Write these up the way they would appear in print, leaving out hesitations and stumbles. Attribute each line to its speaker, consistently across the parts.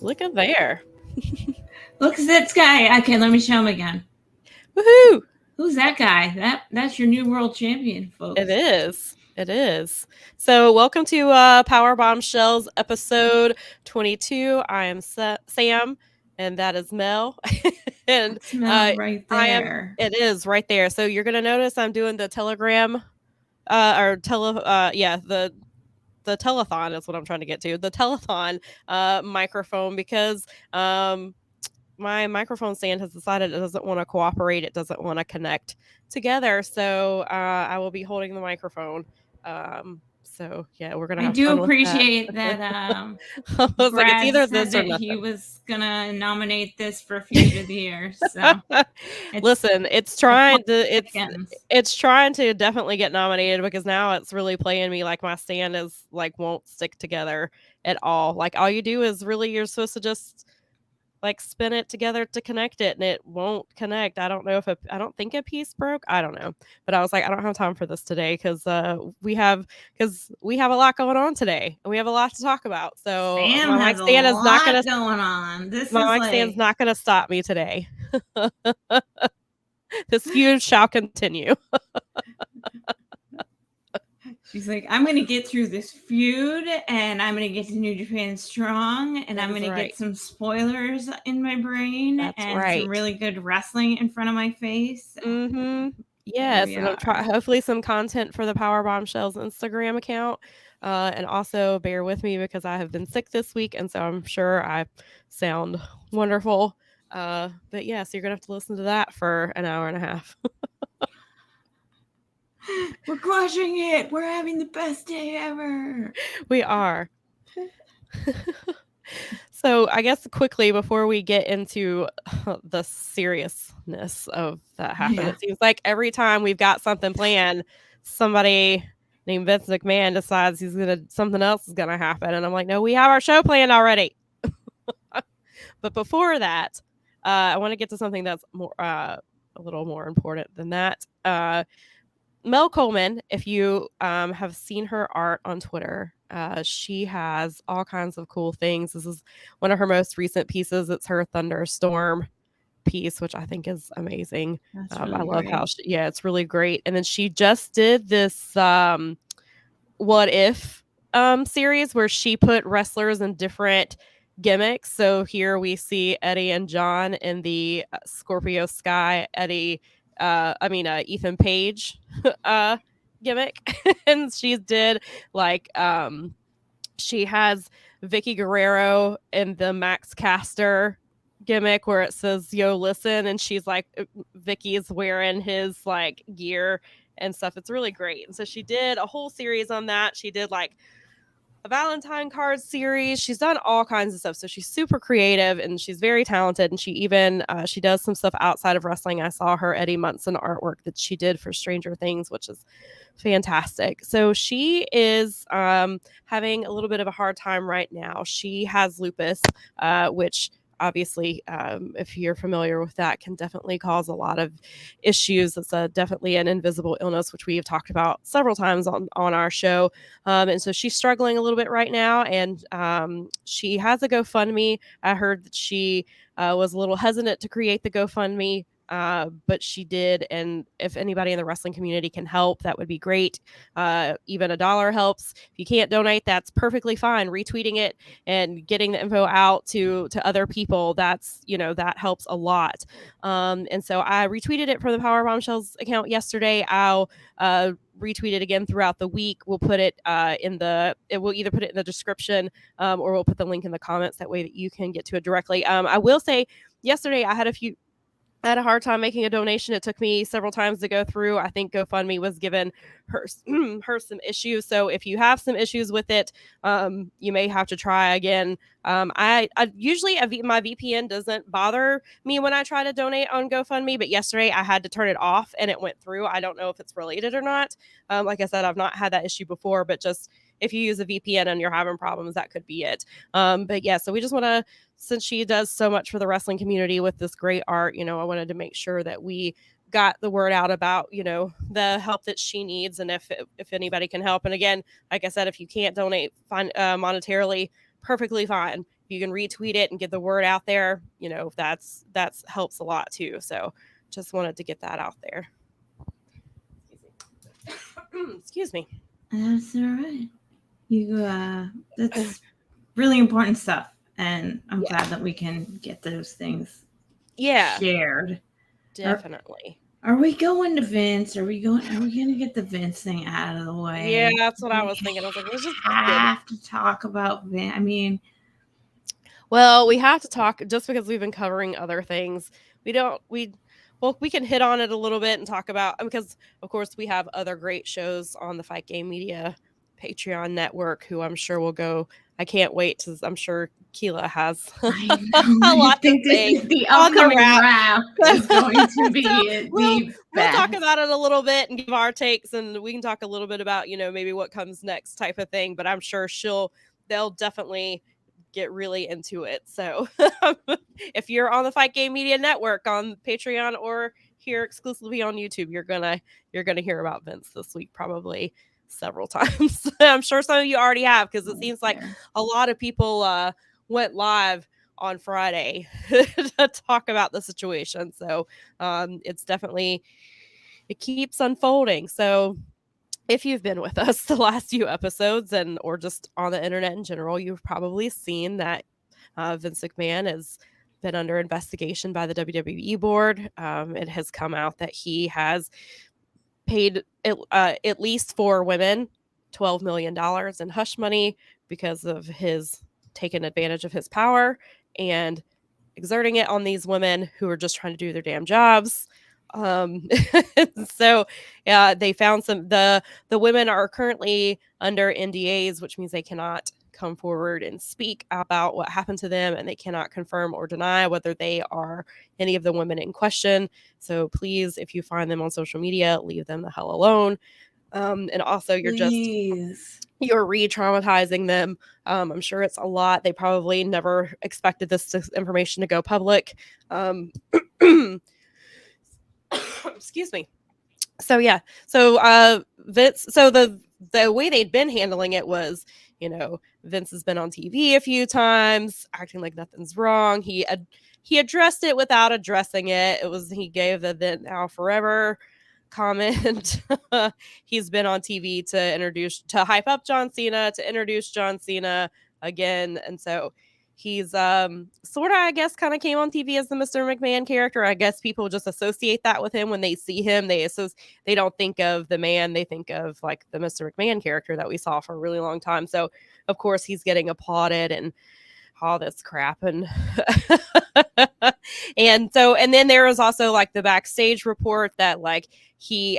Speaker 1: Look at there.
Speaker 2: Look at this guy. Okay, let me show him again.
Speaker 1: Woohoo!
Speaker 2: Who's that guy? That's your new world champion, folks.
Speaker 1: It is. It is. So welcome to Powerbombshells episode 22. I am Sam, and that is Mel. And
Speaker 2: That's Mel right there.
Speaker 1: It is right there. So you're gonna notice I'm doing the telegram, the telethon is what I'm trying to get to. The telethon microphone because my microphone stand has decided it doesn't want to cooperate. It doesn't want to connect together. So I will be holding the microphone. So yeah, we're gonna have fun
Speaker 2: appreciate
Speaker 1: with that.
Speaker 2: that.
Speaker 1: I was like, it's either
Speaker 2: Brad
Speaker 1: this or
Speaker 2: said
Speaker 1: nothing.
Speaker 2: he was gonna nominate this for Feud of the Year. So
Speaker 1: listen, it's trying to definitely get nominated because now it's really playing me like my stand is like won't stick together at all. Like all you do is really you're supposed to just like spin it together to connect it and it won't connect. I don't know if I don't think a piece broke. I don't know. But I was like, I don't have time for this today because we have a lot going on today and we have a lot to talk about. So
Speaker 2: Sam
Speaker 1: my
Speaker 2: has
Speaker 1: mic stand is not gonna
Speaker 2: going on.
Speaker 1: My mic stand's not gonna stop me today. This feud shall continue.
Speaker 2: She's like, I'm going to get through this feud and I'm going to get to New Japan Strong and I'm going to get some spoilers in my brain some really good wrestling in front of my face.
Speaker 1: Mm-hmm. Yes, and I'll try hopefully some content for the Powerbombshells Instagram account. And also bear with me because I have been sick this week and so I'm sure I sound wonderful. But yeah, so you're going to have to listen to that for an hour and a half.
Speaker 2: We're crushing it. We're having the best day ever.
Speaker 1: We are. So I guess quickly before we get into the seriousness of that happened, It seems like every time we've got something planned, somebody named Vince McMahon decides something else is gonna happen, and I'm like, no, we have our show planned already. But before that, I want to get to something that's more a little more important than that. Mel Coleman, if you have seen her art on Twitter, she has all kinds of cool things. This is one of her most recent pieces. It's her Thunderstorm piece, which I think is amazing.
Speaker 2: Really
Speaker 1: I love
Speaker 2: great.
Speaker 1: how it's really great. And then she just did this What If series where she put wrestlers in different gimmicks. So here we see Eddie and John in the Scorpio Sky Ethan Page gimmick. And she did like she has Vicky Guerrero in the Max Caster gimmick where it says yo listen, and she's like Vicky's wearing his like gear and stuff. It's really great. And so she did a whole series on that. She did like a Valentine card series. She's done all kinds of stuff. So she's super creative and she's very talented. And she even she does some stuff outside of wrestling. I saw her Eddie Munson artwork that she did for Stranger Things, which is fantastic. So she is having a little bit of a hard time right now. She has lupus, which obviously, if you're familiar with that, can definitely cause a lot of issues. It's definitely an invisible illness, which we have talked about several times on our show. And so she's struggling a little bit right now. And she has a GoFundMe. I heard that she was a little hesitant to create the GoFundMe. But she did, and if anybody in the wrestling community can help, that would be great. Even $1 helps. If you can't donate, that's perfectly fine. Retweeting it and getting the info out to other people, that helps a lot. And so I retweeted it from the Powerbombshells account yesterday. I'll retweet it again throughout the week. We'll put it we'll either put it in the description or we'll put the link in the comments. That way that you can get to it directly. I will say yesterday I had a hard time making a donation. It took me several times to go through. I think GoFundMe was giving her some issues. So if you have some issues with it, you may have to try again. I usually my VPN doesn't bother me when I try to donate on GoFundMe, but yesterday I had to turn it off and it went through. I don't know if it's related or not. Like I said, I've not had that issue before, but just if you use a VPN and you're having problems, that could be it. But yeah, so we just want to, since she does so much for the wrestling community with this great art, I wanted to make sure that we got the word out about, the help that she needs and if anybody can help. And again, like I said, if you can't donate monetarily, perfectly fine. you can retweet it and get the word out there, that's helps a lot too. So just wanted to get that out there. Excuse me.
Speaker 2: That's all right. That's really important stuff, and I'm glad that we can get those things shared.
Speaker 1: Definitely.
Speaker 2: Are we going to Vince? Are we going to get the Vince thing out of the way?
Speaker 1: Yeah, that's what I was thinking. I was like, let's just
Speaker 2: have to talk about Vince. I mean,
Speaker 1: well, we have to talk just because we've been covering other things. We can hit on it a little bit and talk about, because of course we have other great shows on the Fight Game Media Patreon network who I'm sure will go. I can't wait to. I'm sure Keela has a lot to say.
Speaker 2: The upcoming wrap is going to be
Speaker 1: we'll talk about it a little bit and give our takes, and we can talk a little bit about maybe what comes next type of thing. But I'm sure they'll definitely get really into it. So if you're on the Fight Game Media Network on Patreon or here exclusively on YouTube, you're gonna hear about Vince this week probably several times. I'm sure some of you already have, because it seems like a lot of people went live on Friday to talk about the situation. So it's definitely, it keeps unfolding. So if you've been with us the last few episodes or just on the internet in general, you've probably seen that Vince McMahon has been under investigation by the WWE board. It has come out that he has paid at least 4 women $12 million in hush money because of his taking advantage of his power and exerting it on these women who are just trying to do their damn jobs. So they found the women are currently under NDAs, which means they cannot come forward and speak about what happened to them, and they cannot confirm or deny whether they are any of the women in question. So please, if you find them on social media, leave them the hell alone. And also you're re-traumatizing them. I'm sure it's a lot. They probably never expected this information to go public. Excuse me. So yeah. So Vince, so the way they'd been handling it was, Vince has been on TV a few times, acting like nothing's wrong. He addressed it without addressing it. He gave the then now forever comment. He's been on TV to hype up John Cena, to introduce John Cena again. And so he's sort of, I guess, kind of came on TV as the Mr. McMahon character. I guess people just associate that with him when they see him. They don't think of the man, they think of like the Mr. McMahon character that we saw for a really long time. So of course he's getting applauded and all this crap. And and then there was also like the backstage report that like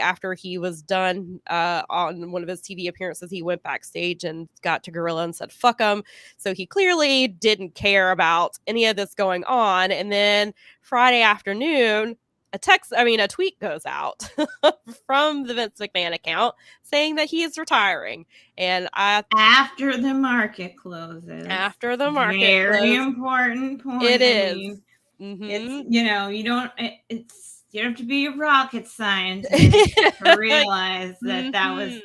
Speaker 1: after he was done on one of his TV appearances, he went backstage and got to Gorilla and said fuck him. So he clearly didn't care about any of this going on. And then Friday afternoon, a tweet goes out from the Vince McMahon account saying that he is retiring. And
Speaker 2: after the market closes. Very important point.
Speaker 1: It is.
Speaker 2: It's, you don't have to be a rocket scientist to realize that was,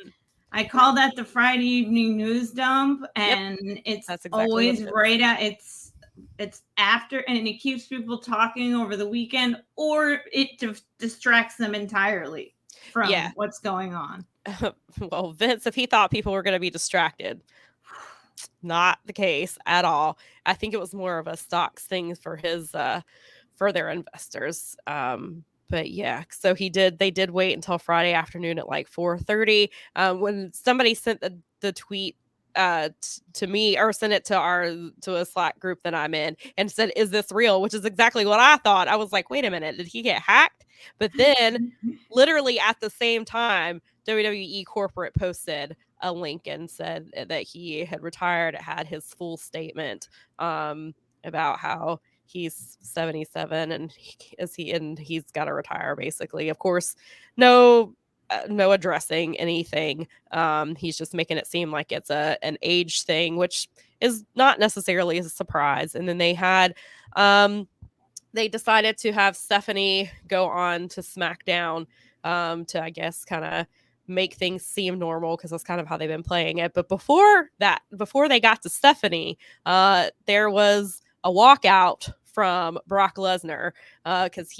Speaker 2: I call that the Friday evening news dump, and it's exactly always right at it's after, and it keeps people talking over the weekend, or it distracts them entirely from what's going on.
Speaker 1: Well, Vince, if he thought people were going to be distracted, not the case at all. I think it was more of a stocks thing for for their investors. But yeah, so they did wait until Friday afternoon at like 4:30 when somebody sent the tweet to me, or sent it to a Slack group that I'm in, and said, is this real? Which is exactly what I thought. I was like, wait a minute, did he get hacked? But then literally at the same time, WWE corporate posted a link and said that he had retired. It had his full statement about how he's 77 and he's got to retire, basically. Of course, no addressing anything. He's just making it seem like it's an age thing, which is not necessarily a surprise. And then they decided to have Stephanie go on to SmackDown to, I guess, kind of make things seem normal, because that's kind of how they've been playing it. But before they got to Stephanie, there was a walkout from Brock Lesnar, because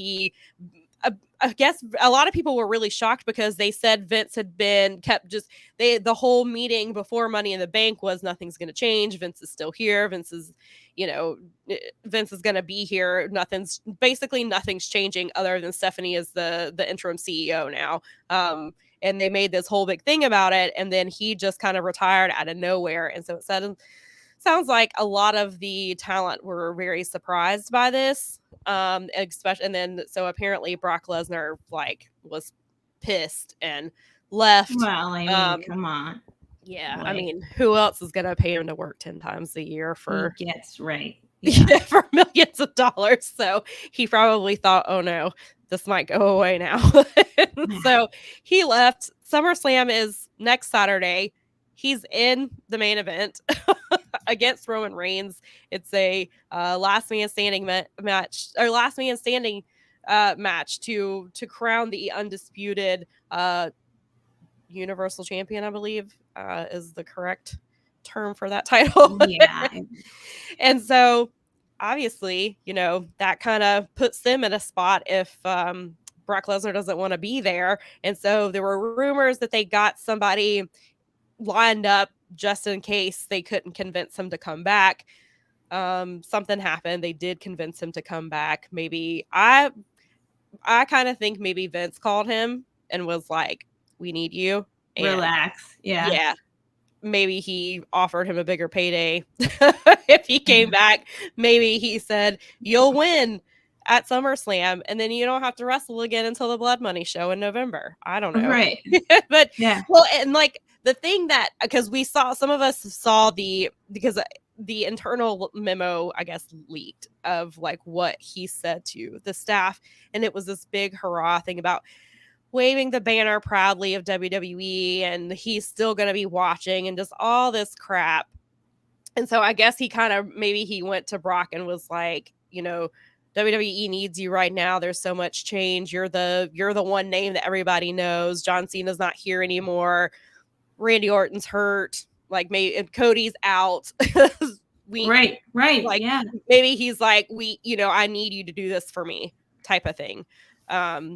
Speaker 1: I guess a lot of people were really shocked, because they said Vince had the whole meeting before Money in the Bank was nothing's going to change. Vince is still here. Vince is going to be here. Nothing's changing other than Stephanie is the interim CEO now. And they made this whole big thing about it. And then he just kind of retired out of nowhere. And so sounds like a lot of the talent were very surprised by this. Especially, and then so apparently Brock Lesnar was pissed and left.
Speaker 2: Well, I mean, come on.
Speaker 1: Yeah, I mean, who else is gonna pay him to work 10 times a year for?
Speaker 2: Yes, right.
Speaker 1: Yeah, for millions of dollars. So he probably thought, oh no, this might go away now. So he left. SummerSlam is next Saturday. He's in the main event against Roman Reigns. It's a last man standing match, or last man standing match to crown the undisputed Universal Champion, I believe is the correct term for that title.
Speaker 2: Yeah.
Speaker 1: And so obviously, that kind of puts them in a spot if Brock Lesnar doesn't want to be there. And so there were rumors that they got somebody lined up just in case they couldn't convince him to come back. Something happened. They did convince him to come back. Maybe I kind of think maybe Vince called him and was like, we need you. And
Speaker 2: relax. Yeah.
Speaker 1: Maybe he offered him a bigger payday if he came back. Maybe he said, you'll win at SummerSlam, and then you don't have to wrestle again until the Blood Money show in November. I don't know.
Speaker 2: Right.
Speaker 1: But yeah. Well, and the thing that, because some of us saw because the internal memo, I guess, leaked of what he said to the staff. And it was this big hurrah thing about waving the banner proudly of WWE, and he's still going to be watching, and just all this crap. And so I guess maybe he went to Brock and was like, WWE needs you right now. There's so much change. You're the one name that everybody knows. John Cena's not here anymore. Randy Orton's hurt. Maybe Cody's out.
Speaker 2: Right. Yeah.
Speaker 1: Maybe he's like, I need you to do this for me, type of thing.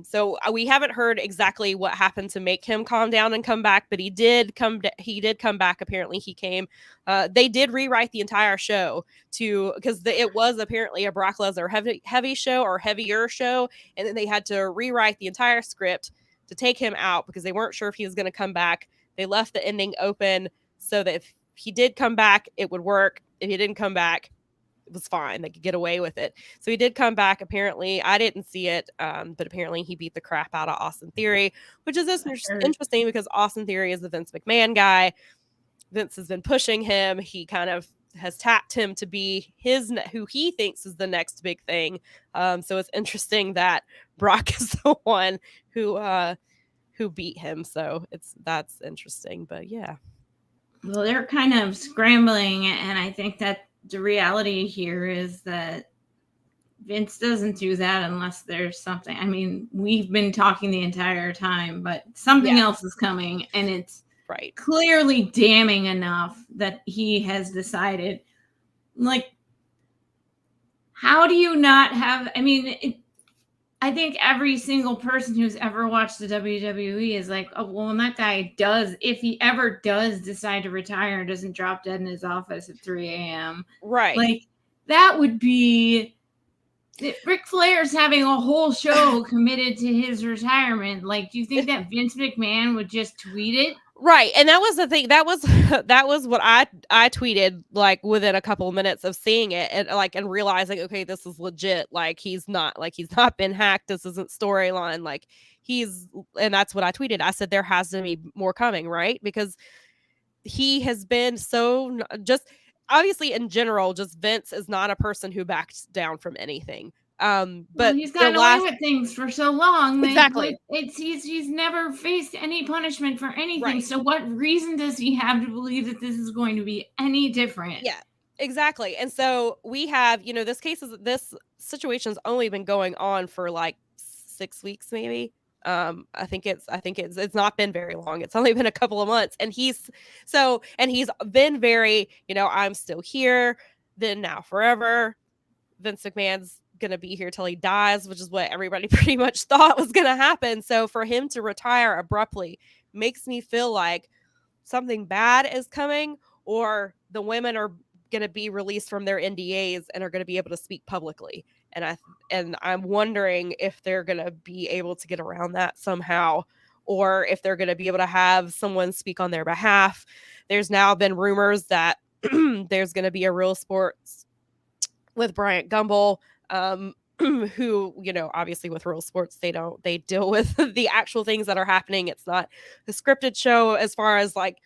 Speaker 1: So we haven't heard exactly what happened to make him calm down and come back, but he did come back. Apparently he came, they did rewrite the entire show because it was apparently a Brock Lesnar heavy show or heavier show. And then they had to rewrite the entire script to take him out because they weren't sure if he was going to come back. They left the ending open so that if he did come back, it would work. If he didn't come back, it was fine. They could get away with it. So he did come back. Apparently, I didn't see it, but apparently he beat the crap out of Austin Theory, which is interesting because Austin Theory is the Vince McMahon guy. Vince has been pushing him. He kind of has tapped him to be who he thinks is the next big thing. So it's interesting that Brock is the one who beat him. So that's interesting. But yeah.
Speaker 2: Well, they're kind of scrambling, and I think that the reality here is that Vince doesn't do that unless there's something. I mean, we've been talking the entire time, but something else is coming, and it's clearly damning enough that he has decided. How do you not have? I mean, I think every single person who's ever watched the WWE is like, oh, well, when that guy if he ever does decide to retire and doesn't drop dead in his office at 3 a.m.
Speaker 1: Right.
Speaker 2: That would be Ric Flair's having a whole show committed to his retirement. Do you think that Vince McMahon would just tweet it?
Speaker 1: Right. And that was the thing. That was what I tweeted within a couple of minutes of seeing it and realizing, okay, this is legit. He's not been hacked. This isn't storyline. And that's what I tweeted. I said, there has to be more coming, right? Because he has been so just obviously in general, just Vince is not a person who backs down from anything. But
Speaker 2: he's gotten away with things for so long.
Speaker 1: Exactly.
Speaker 2: He's never faced any punishment for anything.
Speaker 1: Right.
Speaker 2: So what reason does he have to believe that this is going to be any different?
Speaker 1: Yeah, exactly. And so we have, this situation's only been going on for 6 weeks, maybe. I think it's not been very long. It's only been a couple of months, and he's been very, I'm still here, then now forever. Vince McMahon's gonna be here till he dies, which is what everybody pretty much thought was gonna happen. So for him to retire abruptly makes me feel like something bad is coming, or the women are going to be released from their NDAs and are going to be able to speak publicly. And I'm wondering if they're going to be able to get around that somehow, or if they're going to be able to have someone speak on their behalf. There's now been rumors that there's going to be a Real Sports with Bryant Gumbel, who, obviously with Real Sports, they deal with the actual things that are happening. It's not a scripted show as far as like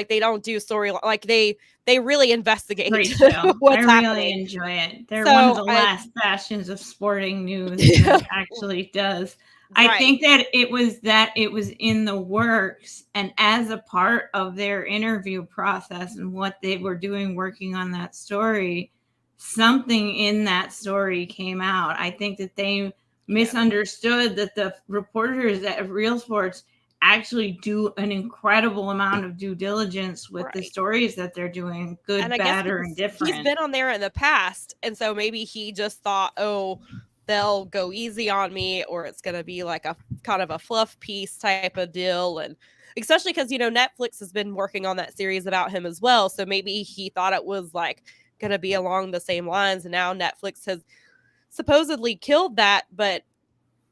Speaker 1: they don't do story, like they really investigate.
Speaker 2: Great show.
Speaker 1: What's
Speaker 2: I really
Speaker 1: happening.
Speaker 2: enjoy it. They're one of the last bastions of sporting news that actually does. Right. I think that it was in the works, and as a part of their interview process and what they were doing working on that story, something in that story came out. I think that they misunderstood that the reporters at Real Sports actually do an incredible amount of due diligence with the stories that they're doing, good, bad, or indifferent.
Speaker 1: He's been on there in the past, and so maybe he just thought, oh, they'll go easy on me, or it's going to be like a kind of a fluff piece type of deal. And especially because, Netflix has been working on that series about him as well. So maybe he thought it was like going to be along the same lines. And now Netflix has supposedly killed that, but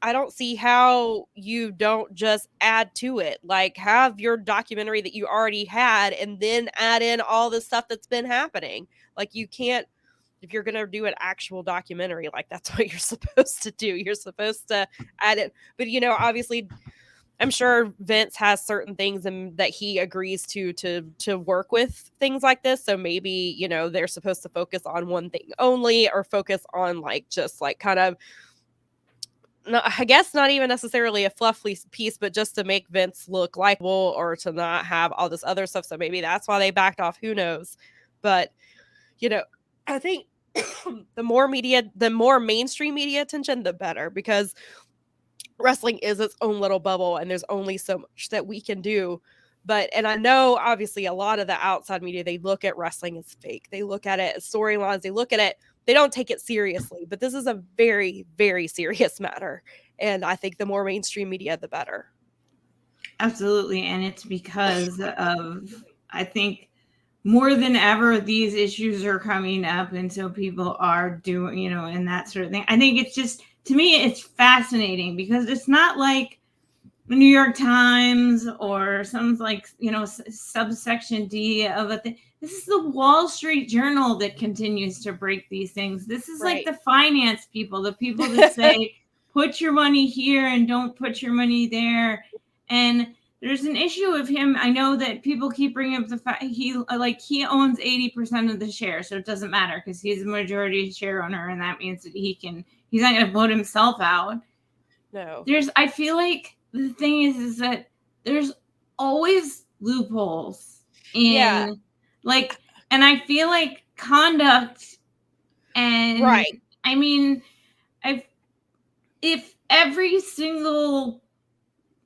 Speaker 1: I don't see how you don't just add to it. Like, have your documentary that you already had and then add in all the stuff that's been happening. Like, you can't, if you're going to do an actual documentary, like, that's what you're supposed to do. You're supposed to add it. But, obviously, I'm sure Vince has certain things that he agrees to work with things like this. So maybe, they're supposed to focus on one thing only, or focus on like just like kind of, I guess not even necessarily a fluffy piece, but just to make Vince look likable, or to not have all this other stuff. So maybe that's why they backed off. Who knows? But, I think the more mainstream media attention, the better, because wrestling is its own little bubble, and there's only so much that we can do. And I know obviously a lot of the outside media, they look at wrestling as fake. They look at it as storylines. They look at it, they don't take it seriously, but this is a very, very serious matter. And I think the more mainstream media, the better.
Speaker 2: Absolutely. And it's because of, I think, more than ever, these issues are coming up. And so people are doing, and that sort of thing. I think it's just, to me, it's fascinating, because it's not like the New York Times or some like, subsection D of a thing. This is the Wall Street Journal that continues to break these things. This is like the finance people, the people that say, put your money here and don't put your money there. And there's an issue of him. I know that people keep bringing up the fact he owns 80% of the share, so it doesn't matter because he's a majority share owner, and that means that he's not going to vote himself out.
Speaker 1: No.
Speaker 2: I feel like the thing is that there's always loopholes in and I feel like conduct and I mean, if every single,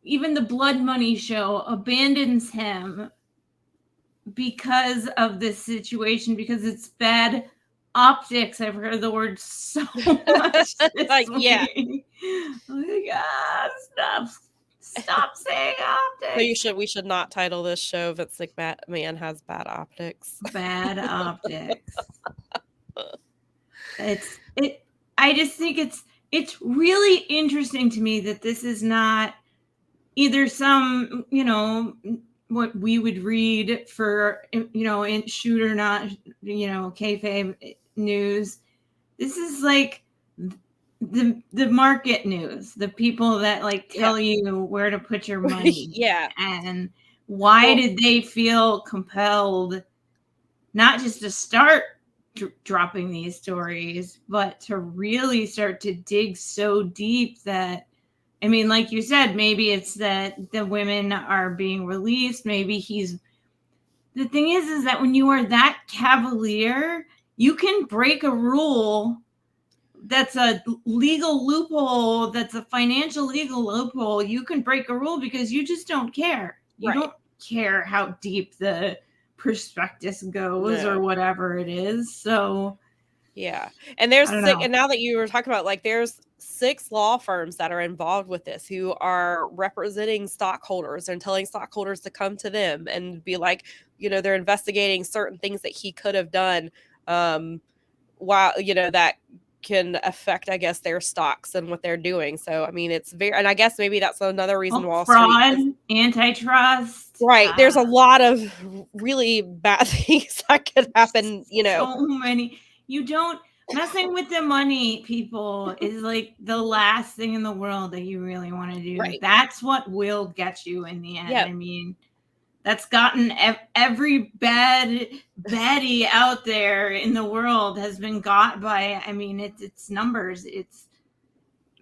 Speaker 2: even the Blood Money show abandons him because of this situation, because it's bad optics. I've heard the word so much this week. Stop saying optics.
Speaker 1: So we should not title this show Vince McMahon has bad optics.
Speaker 2: Bad optics. I just think it's really interesting to me that this is not either some, what we would read for, in shoot or not, kayfabe news. This is like the market news, the people that like tell you where to put your money. And why did they feel compelled not just to start dropping these stories, but to really start to dig so deep that, I mean, like you said, maybe it's that the women are being released. Maybe the thing is that when you are that cavalier, you can break a rule that's a legal loophole, that's a financial legal loophole, you can break a rule because you just don't care. You don't care how deep the prospectus goes or whatever it is. So
Speaker 1: yeah. And there's and now that you were talking about, like, there's 6 law firms that are involved with this who are representing stockholders and telling stockholders to come to them and be like, you know, they're investigating certain things that he could have done, while, you know, that can affect, I guess, their stocks and what they're doing. So, I mean, it's very, and I guess maybe that's another reason Wall
Speaker 2: fraud, Street antitrust.
Speaker 1: Right. There's a lot of really bad things that could happen, you know.
Speaker 2: So many. You don't, messing with the money, people, is like the last thing in the world that you really want to do. Right. That's what will get you in the end. I mean, that's gotten every baddie out there in the world has been got by, I mean, it's numbers. It's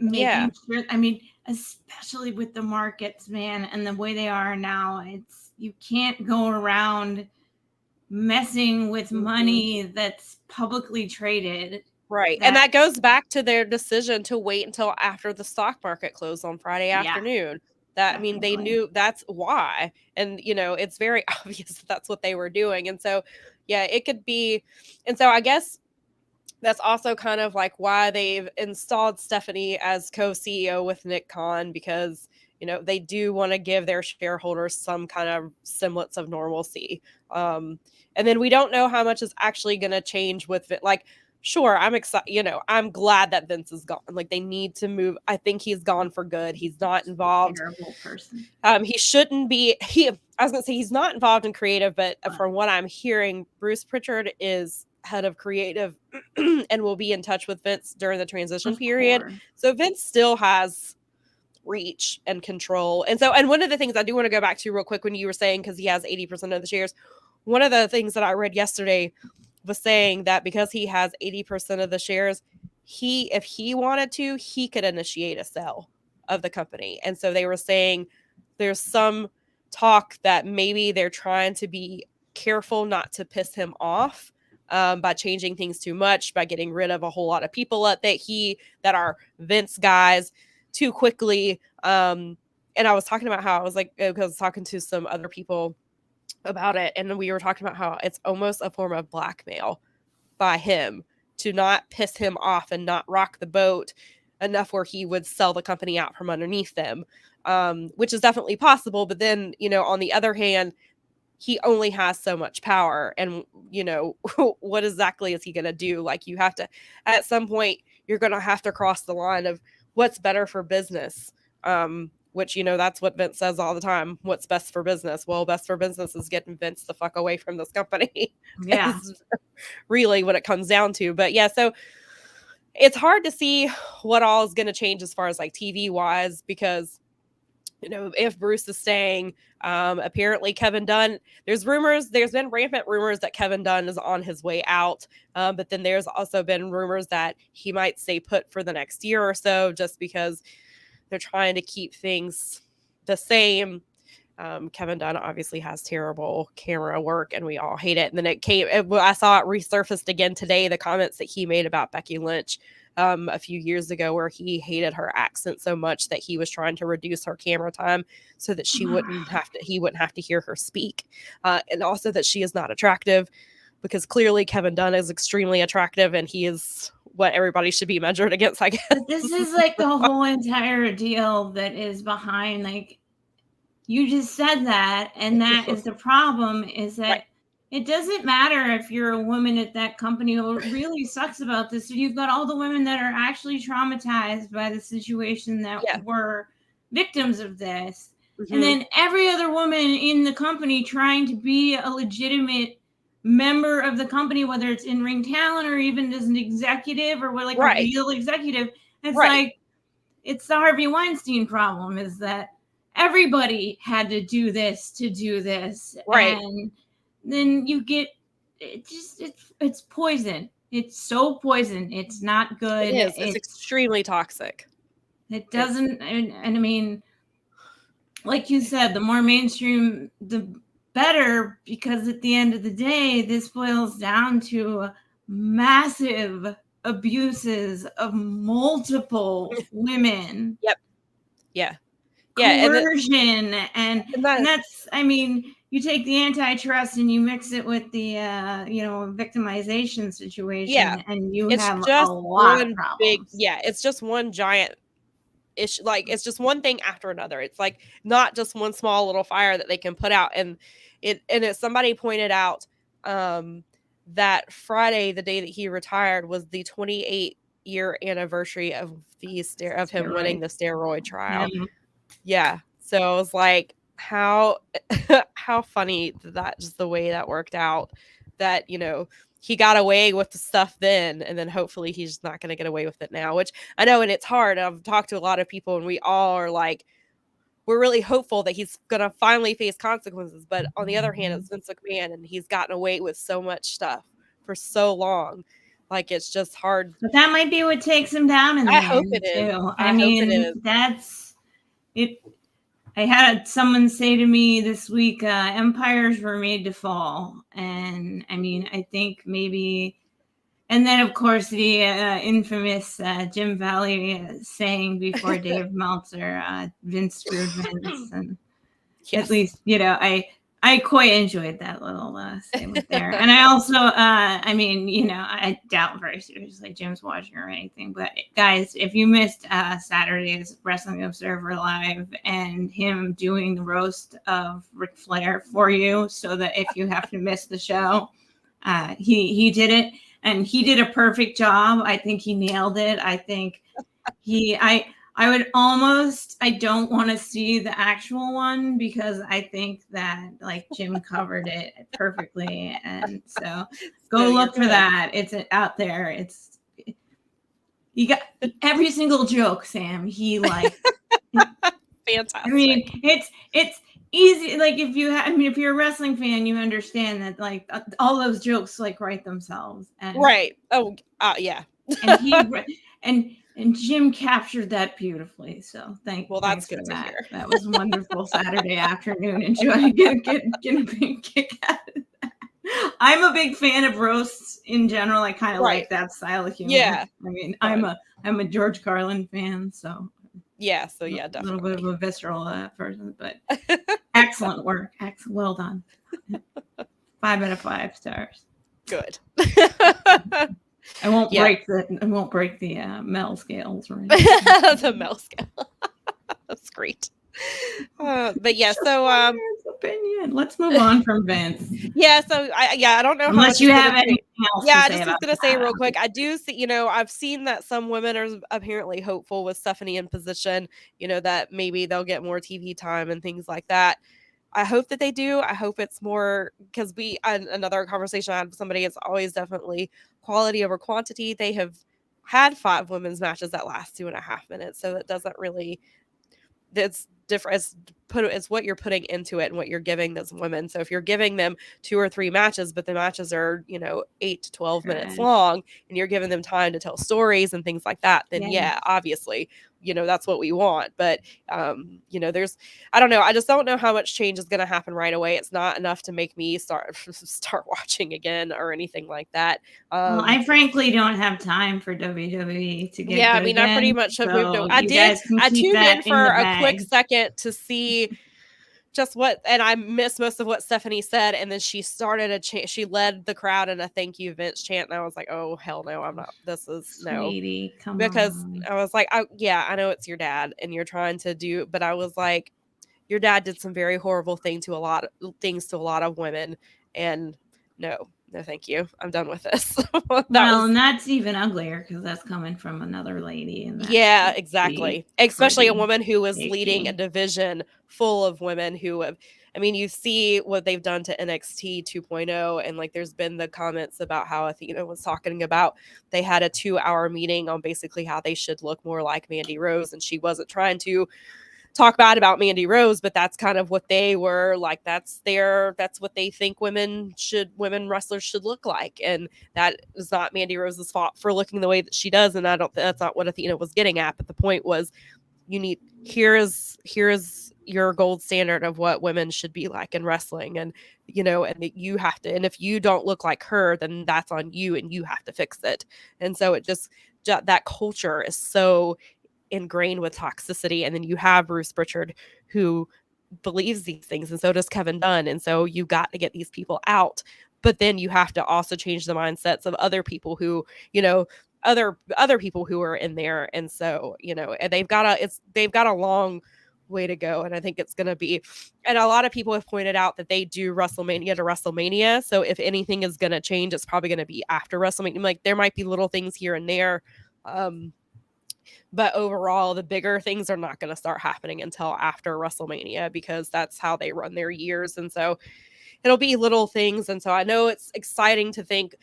Speaker 2: making sure, I mean, especially with the markets, man, and the way they are now, it's, you can't go around messing with money that's publicly traded.
Speaker 1: Right. And that goes back to their decision to wait until after the stock market closed on Friday afternoon. That, I mean, they knew that's why. And, you know, it's very obvious that's what they were doing. And so, yeah, it could be. And so I guess that's also kind of like why they've installed Stephanie as co-CEO with Nick Khan, because, you know, they do want to give their shareholders some kind of semblance of normalcy. And then we don't know how much is actually going to change with it. Like, sure, I'm excited. You know, I'm glad that Vince is gone. Like, they need to move. I think he's gone for good. He's not involved.
Speaker 2: Terrible person.
Speaker 1: He shouldn't be. I was going to say he's not involved in creative, but from what I'm hearing, Bruce Pritchard is head of creative and will be in touch with Vince during the transition period. So Vince still has reach and control. And so, and one of the things I do want to go back to real quick when you were saying, because he has 80% of the shares, one of the things that I read yesterday was saying that because he has 80% of the shares, if he wanted to, he could initiate a sell of the company. And so they were saying there's some talk that maybe they're trying to be careful not to piss him off by changing things too much, by getting rid of a whole lot of people that are Vince guys too quickly. And I was talking about how I was like, because I was talking to some other people about it, and we were talking about how it's almost a form of blackmail by him to not piss him off and not rock the boat enough where he would sell the company out from underneath them, which is definitely possible. But then, you know, on the other hand, he only has so much power, and, you know, what exactly is he going to do? Like, you have to, at some point, you're going to have to cross the line of what's better for business, which, you know, that's what Vince says all the time. What's best for business? Well, best for business is getting Vince the fuck away from this company.
Speaker 2: Yeah.
Speaker 1: Really what it comes down to. But yeah, so it's hard to see what all is going to change as far as like TV wise, because, you know, if Bruce is staying, apparently Kevin Dunn, there's been rampant rumors that Kevin Dunn is on his way out. But then there's also been rumors that he might stay put for the next year or so, just because they're trying to keep things the same. Kevin Dunn obviously has terrible camera work and we all hate it. And then I saw it resurfaced again today, the comments that he made about Becky Lynch a few years ago, where he hated her accent so much that he was trying to reduce her camera time so that he wouldn't have to hear her speak. And also that she is not attractive, because clearly Kevin Dunn is extremely attractive and he is what everybody should be measured against, I guess.
Speaker 2: But this is like the whole entire deal that is behind, like, you just said that, and that is the problem, is that it doesn't matter if you're a woman at that company. What really sucks about this, you've got all the women that are actually traumatized by the situation that were victims of this. Mm-hmm. And then every other woman in the company trying to be a legitimate member of the company, whether it's in-ring talent or even as an executive or like a real executive. It's like, it's the Harvey Weinstein problem, is that everybody had to do this to do this. Right. And then you get, it's poison. It's so poison. It's not good.
Speaker 1: It is. It's extremely toxic.
Speaker 2: It doesn't, and I mean, like you said, the more mainstream, the better, because at the end of the day, this boils down to massive abuses of multiple women.
Speaker 1: Yep. Yeah.
Speaker 2: Coercion and that's, I mean, you take the antitrust and you mix it with the victimization situation, and it's have just a lot of problems.
Speaker 1: It's just one giant issue. Like, it's just one thing after another. It's like not just one small little fire that they can put out. And somebody pointed out that Friday, the day that he retired, was the 28-year anniversary of of him winning the steroid trial. Yeah. So I was like, how funny that just the way that worked out, that, he got away with the stuff then, and then hopefully he's not going to get away with it now, which I know, and it's hard. I've talked to a lot of people, and we all are like, we're really hopeful that he's going to finally face consequences. But on the other hand, it's Vince McMahon, and he's gotten away with so much stuff for so long. Like, it's just hard.
Speaker 2: But that might be what takes him down in the end,
Speaker 1: hope it is.
Speaker 2: too. I mean, that's it. I had someone say to me this week, empires were made to fall. And I mean, I think maybe, and then of course the infamous Jim Valley saying before Dave Meltzer, Vince screwed Vince. And at least, I quite enjoyed that little statement there. And I also, I mean, I doubt very seriously Jim's watching or anything. But guys, if you missed Saturday's Wrestling Observer Live and him doing the roast of Ric Flair for you, so that if you have to miss the show, he did it. And he did a perfect job. I think he nailed it. I think I would almost, I don't want to see the actual one, because I think that like Jim covered it perfectly. And so go look for that. It's out there. You got every single joke, Sam. He like,
Speaker 1: fantastic.
Speaker 2: I mean, it's easy. Like if you're a wrestling fan, you understand that like all those jokes like write themselves. And,
Speaker 1: right. Oh, yeah.
Speaker 2: And Jim captured that beautifully. So
Speaker 1: that's good to
Speaker 2: that.
Speaker 1: hear.
Speaker 2: That was a wonderful Saturday afternoon. Enjoy getting a big kick out of that. I'm a big fan of roasts in general. I kind of like that style of humor.
Speaker 1: Yeah.
Speaker 2: I mean, I'm a George Carlin fan, so
Speaker 1: yeah. So yeah, definitely
Speaker 2: a little bit of a visceral person, but excellent work. Well done. 5 out of 5 stars.
Speaker 1: Good.
Speaker 2: I won't break the Mel scales, right?
Speaker 1: The Mel scale. That's great. But yeah, so
Speaker 2: opinion. Let's move on from Vince.
Speaker 1: Yeah, so I don't know
Speaker 2: unless you have anything else.
Speaker 1: Yeah, I just was gonna say real quick. I do see, I've seen that some women are apparently hopeful with Stephanie in position, that maybe they'll get more TV time and things like that. I hope that they do. I hope it's more, because another conversation I had with somebody, it's always definitely quality over quantity. They have had 5 women's matches that last 2.5 minutes. So that doesn't really, it's different. It's what you're putting into it and what you're giving those women. So if you're giving them 2 or 3 matches, but the matches are, 8 to 12 minutes long, and you're giving them time to tell stories and things like that, then obviously, that's what we want. But, there's, I don't know. I just don't know how much change is going to happen right away. It's not enough to make me start watching again or anything like that.
Speaker 2: Well, I frankly don't have time for WWE to get.
Speaker 1: Yeah, I mean, I pretty much have moved on. I tuned in for a quick second to see just what, and I missed most of what Stephanie said, and then she started a chant. She led the crowd in a "Thank you, Vince" chant, and I was like, "Oh hell no, I'm not. This is
Speaker 2: Sweetie,
Speaker 1: no."
Speaker 2: Come
Speaker 1: because
Speaker 2: on.
Speaker 1: I was like, I know it's your dad, and you're trying to do, but I was like, your dad did some very horrible things to a lot of women, and no, thank you. I'm done with this.
Speaker 2: And that's even uglier because that's coming from another lady.
Speaker 1: Yeah, exactly. Especially a woman who was leading a division full of women who have, I mean, you see what they've done to NXT 2.0, and like there's been the comments about how Athena was talking about they had a 2-hour meeting on basically how they should look more like Mandy Rose, and she wasn't trying to talk bad about Mandy Rose, but that's kind of what they were like. That's what they think women wrestlers should look like. And that is not Mandy Rose's fault for looking the way that she does. And that's not what Athena was getting at. But the point was, here is your gold standard of what women should be like in wrestling. And and that you have to, and if you don't look like her, then that's on you and you have to fix it. And so it just, that culture is so ingrained with toxicity. And then you have Bruce Pritchard who believes these things, and so does Kevin Dunn. And so you got to get these people out, but then you have to also change the mindsets of other people who, other people who are in there. And so, and they've got a long way to go. And I think it's going to be, and a lot of people have pointed out that they do WrestleMania to WrestleMania. So if anything is going to change, it's probably going to be after WrestleMania. Like, there might be little things here and there. But overall, the bigger things are not going to start happening until after WrestleMania, because that's how they run their years. And so it'll be little things. And so I know it's exciting to think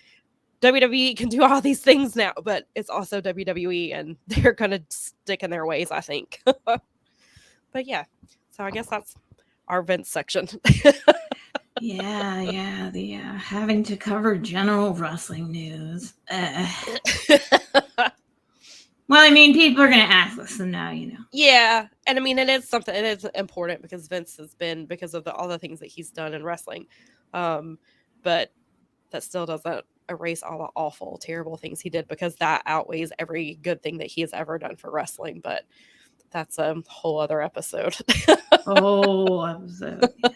Speaker 1: WWE can do all these things now, but it's also WWE, and they're going to stick in their ways, I think. But yeah, so I guess that's our Vince section.
Speaker 2: Yeah, the having to cover general wrestling news. Well, I mean, people are going to ask us, so now you know.
Speaker 1: Yeah, and I mean, it is something. It is important because Vince has been, because of all the things that he's done in wrestling, but that still doesn't erase all the awful, terrible things he did, because that outweighs every good thing that he has ever done for wrestling. But that's a whole other episode.
Speaker 2: Episode. Yeah.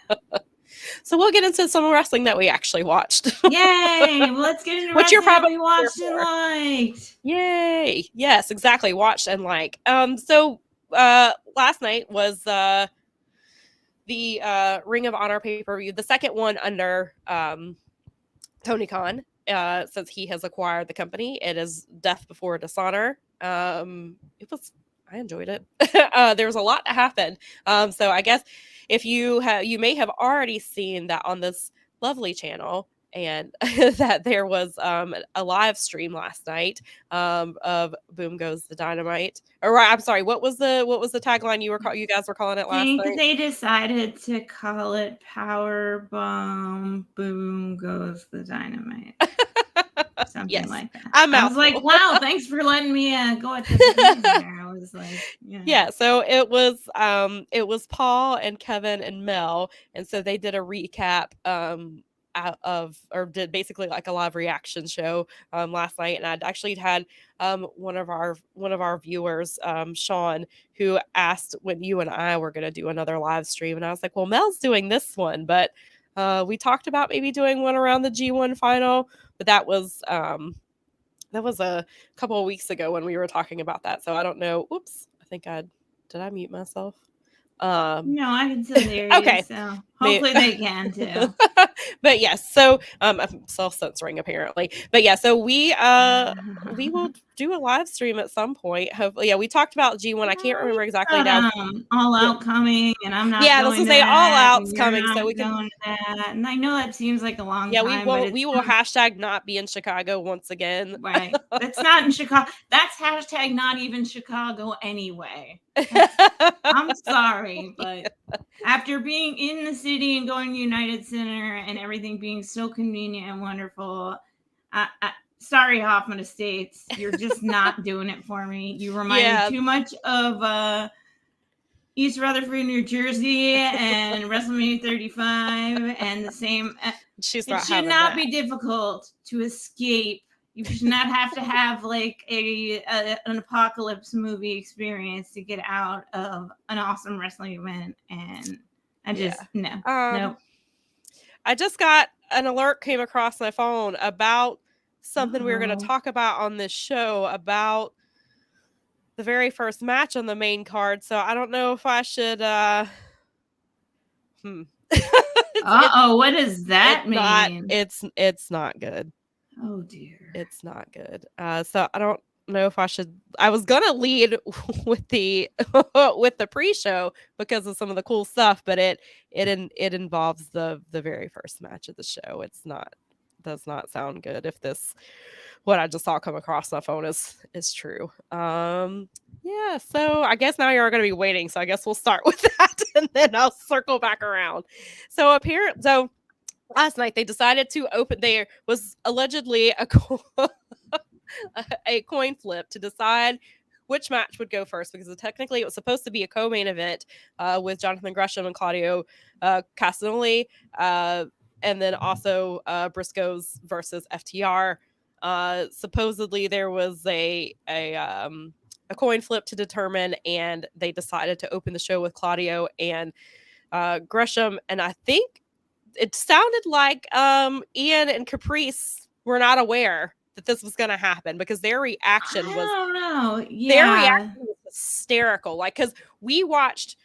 Speaker 1: So we'll get into some wrestling that we actually watched.
Speaker 2: Yay! Well, let's get into what you're probably we watched and liked.
Speaker 1: Yay! Yes, exactly. Watched and like. So last night was the Ring of Honor pay-per-view, the second one under Tony Khan, since he has acquired the company. It is Death Before Dishonor. I enjoyed it. There was a lot that happened. So I guess if you may have already seen that on this lovely channel, and that there was a live stream last night of Boom Goes the Dynamite. Or I'm sorry, what was the tagline you guys were calling it last night?
Speaker 2: I think they decided to call it Power Bomb Boom Goes the Dynamite. Something like that. I was like, wow, thanks for letting me go at the beginning there. I was like,
Speaker 1: yeah. So it was Paul and Kevin and Mel, and so they did a recap did basically like a live reaction show last night. And I'd actually had one of our viewers, Sean, who asked when you and I were going to do another live stream, and I was like, well, Mel's doing this one, but we talked about maybe doing one around the G1 final, but that was a couple of weeks ago when we were talking about that. So I don't know. Oops, I think did I mute myself?
Speaker 2: No, I can still hear you. Okay, so hopefully they can too.
Speaker 1: But yes, so I'm self-censoring apparently. But yeah, so we will do a live stream at some point. Hopefully, yeah. We talked about G1. I can't remember exactly now.
Speaker 2: All Out coming, and I'm not.
Speaker 1: Yeah, I was gonna say All Out's coming, so we can.
Speaker 2: To that. And I know that seems like a long time.
Speaker 1: Yeah, we will hashtag not be in Chicago once again.
Speaker 2: Right, that's not in Chicago. That's hashtag not even Chicago anyway. I'm sorry, but after being in the city and going to United Center and everything being so convenient and wonderful, sorry, Hoffman Estates, you're just not doing it for me. You remind me too much of East Rutherford, New Jersey, and WrestleMania 35, and the same. It should not be difficult to escape. You should not have to have like an apocalypse movie experience to get out of an awesome wrestling event. And I just no.
Speaker 1: I just got an alert came across my phone about something we were going to talk about on this show, about the very first match on the main card. So I don't know if I should.
Speaker 2: What does that mean?
Speaker 1: It's not good.
Speaker 2: Oh dear.
Speaker 1: It's not good. So I don't know if I should. I was gonna lead with the pre-show because of some of the cool stuff, but it involves the very first match of the show. Does not sound good if what I just saw come across my phone is true. Yeah, so I guess now you're going to be waiting. So I guess we'll start with that and then I'll circle back around. So last night they decided to open. There was allegedly a coin flip to decide which match would go first, because technically it was supposed to be a co-main event with Jonathan Gresham and Claudio Castignoli and then also Briscoes versus FTR. Supposedly there was a coin flip to determine, and they decided to open the show with Claudio and Gresham. And I think it sounded like Ian and Caprice were not aware that this was going to happen, because their reaction was,
Speaker 2: I don't know. Yeah.
Speaker 1: Their reaction was hysterical. Like, because we watched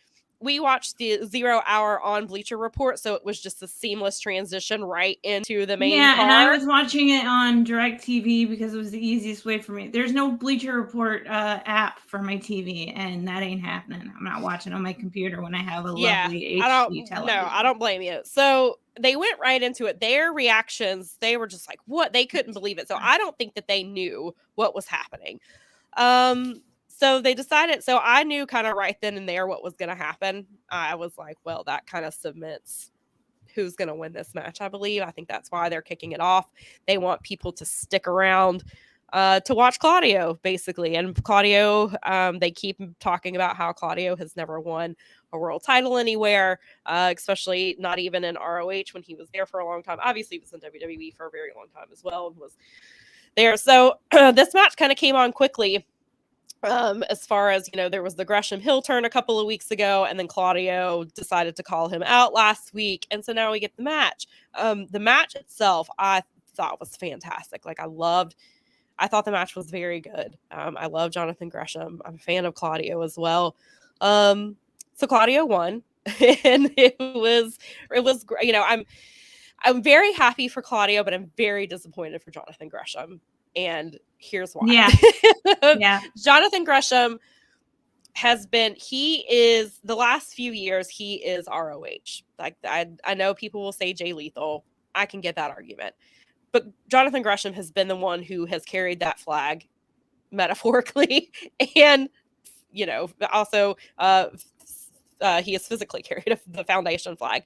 Speaker 1: the 0 hour on Bleacher Report, so it was just a seamless transition right into the main card.
Speaker 2: And I was watching it on DirecTV because it was the easiest way for me. There's no Bleacher Report app for my TV, and that ain't happening. I'm not watching on my computer when I have a lovely HD television.
Speaker 1: No, I don't blame you. So they went right into it. Their reactions, they were just like, what? They couldn't believe it. So I don't think that they knew what was happening. So they decided, so I knew kind of right then and there what was going to happen. I was like, well, that kind of cements who's going to win this match, I believe. I think that's why they're kicking it off. They want people to stick around to watch Claudio, basically. And Claudio, they keep talking about how Claudio has never won a world title anywhere, especially not even in ROH when he was there for a long time. Obviously, he was in WWE for a very long time as well and was there. So this match kind of came on quickly. As far as, there was the Gresham Hill turn a couple of weeks ago, and then Claudio decided to call him out last week. And so now we get the match. The match itself, I thought was fantastic. Like, I thought the match was very good. I love Jonathan Gresham. I'm a fan of Claudio as well. So Claudio won, and it was great. I'm very happy for Claudio, but I'm very disappointed for Jonathan Gresham. And here's why.
Speaker 2: Yeah.
Speaker 1: Jonathan Gresham he is, the last few years, he is ROH. Like, I know people will say Jay Lethal. I can get that argument. But Jonathan Gresham has been the one who has carried that flag, metaphorically, and, also he has physically carried the foundation flag.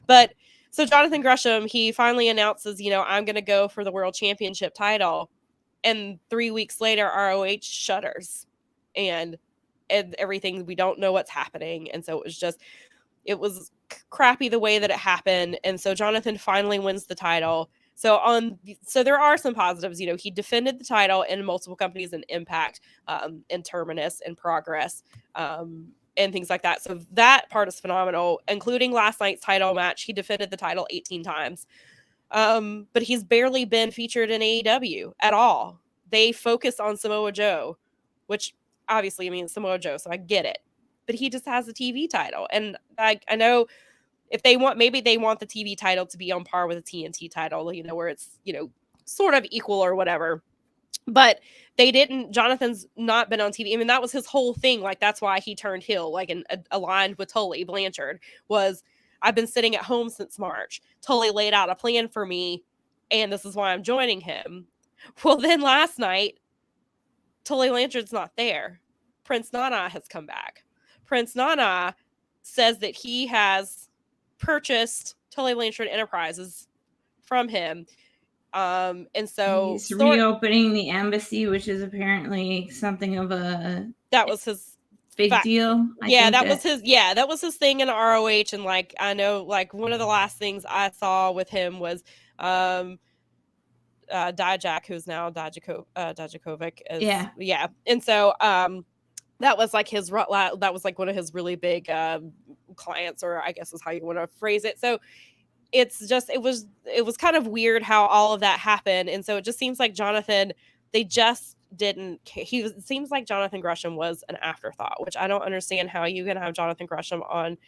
Speaker 1: But so Jonathan Gresham, he finally announces, I'm going to go for the world championship title. And 3 weeks later, ROH shutters, and everything, we don't know what's happening. And so it was crappy the way that it happened. And so Jonathan finally wins the title. So there are some positives. He defended the title in multiple companies, in Impact, in Terminus, in Progress, and things like that. So that part is phenomenal, including last night's title match. He defended the title 18 times. But he's barely been featured in AEW at all. They focus on Samoa Joe, which obviously, it's Samoa Joe, so I get it. But he just has a TV title. And I know if they want, maybe they want the TV title to be on par with a TNT title, where it's, sort of equal or whatever. But they didn't. Jonathan's not been on TV. That was his whole thing. Like, that's why he turned heel, like, and aligned with Tully Blanchard, was, I've been sitting at home since March. Tully laid out a plan for me, and this is why I'm joining him. Well, then last night, Tully Blanchard's not there. Prince Nana has come back. Prince Nana says that he has purchased Tully Blanchard Enterprises from him. And so
Speaker 2: he's reopening the embassy, which is apparently something of
Speaker 1: that was his
Speaker 2: big deal.
Speaker 1: That was his thing in ROH. And like, I know, like, one of the last things I saw with him was Dijak, who's now Dijakovic. Yeah. And so that was like that was like one of his really big clients, or I guess is how you want to phrase it. So it's just, it was kind of weird how all of that happened. And so it just seems like Jonathan, they just didn't care. It seems like Jonathan Gresham was an afterthought, which I don't understand how you can have Jonathan Gresham on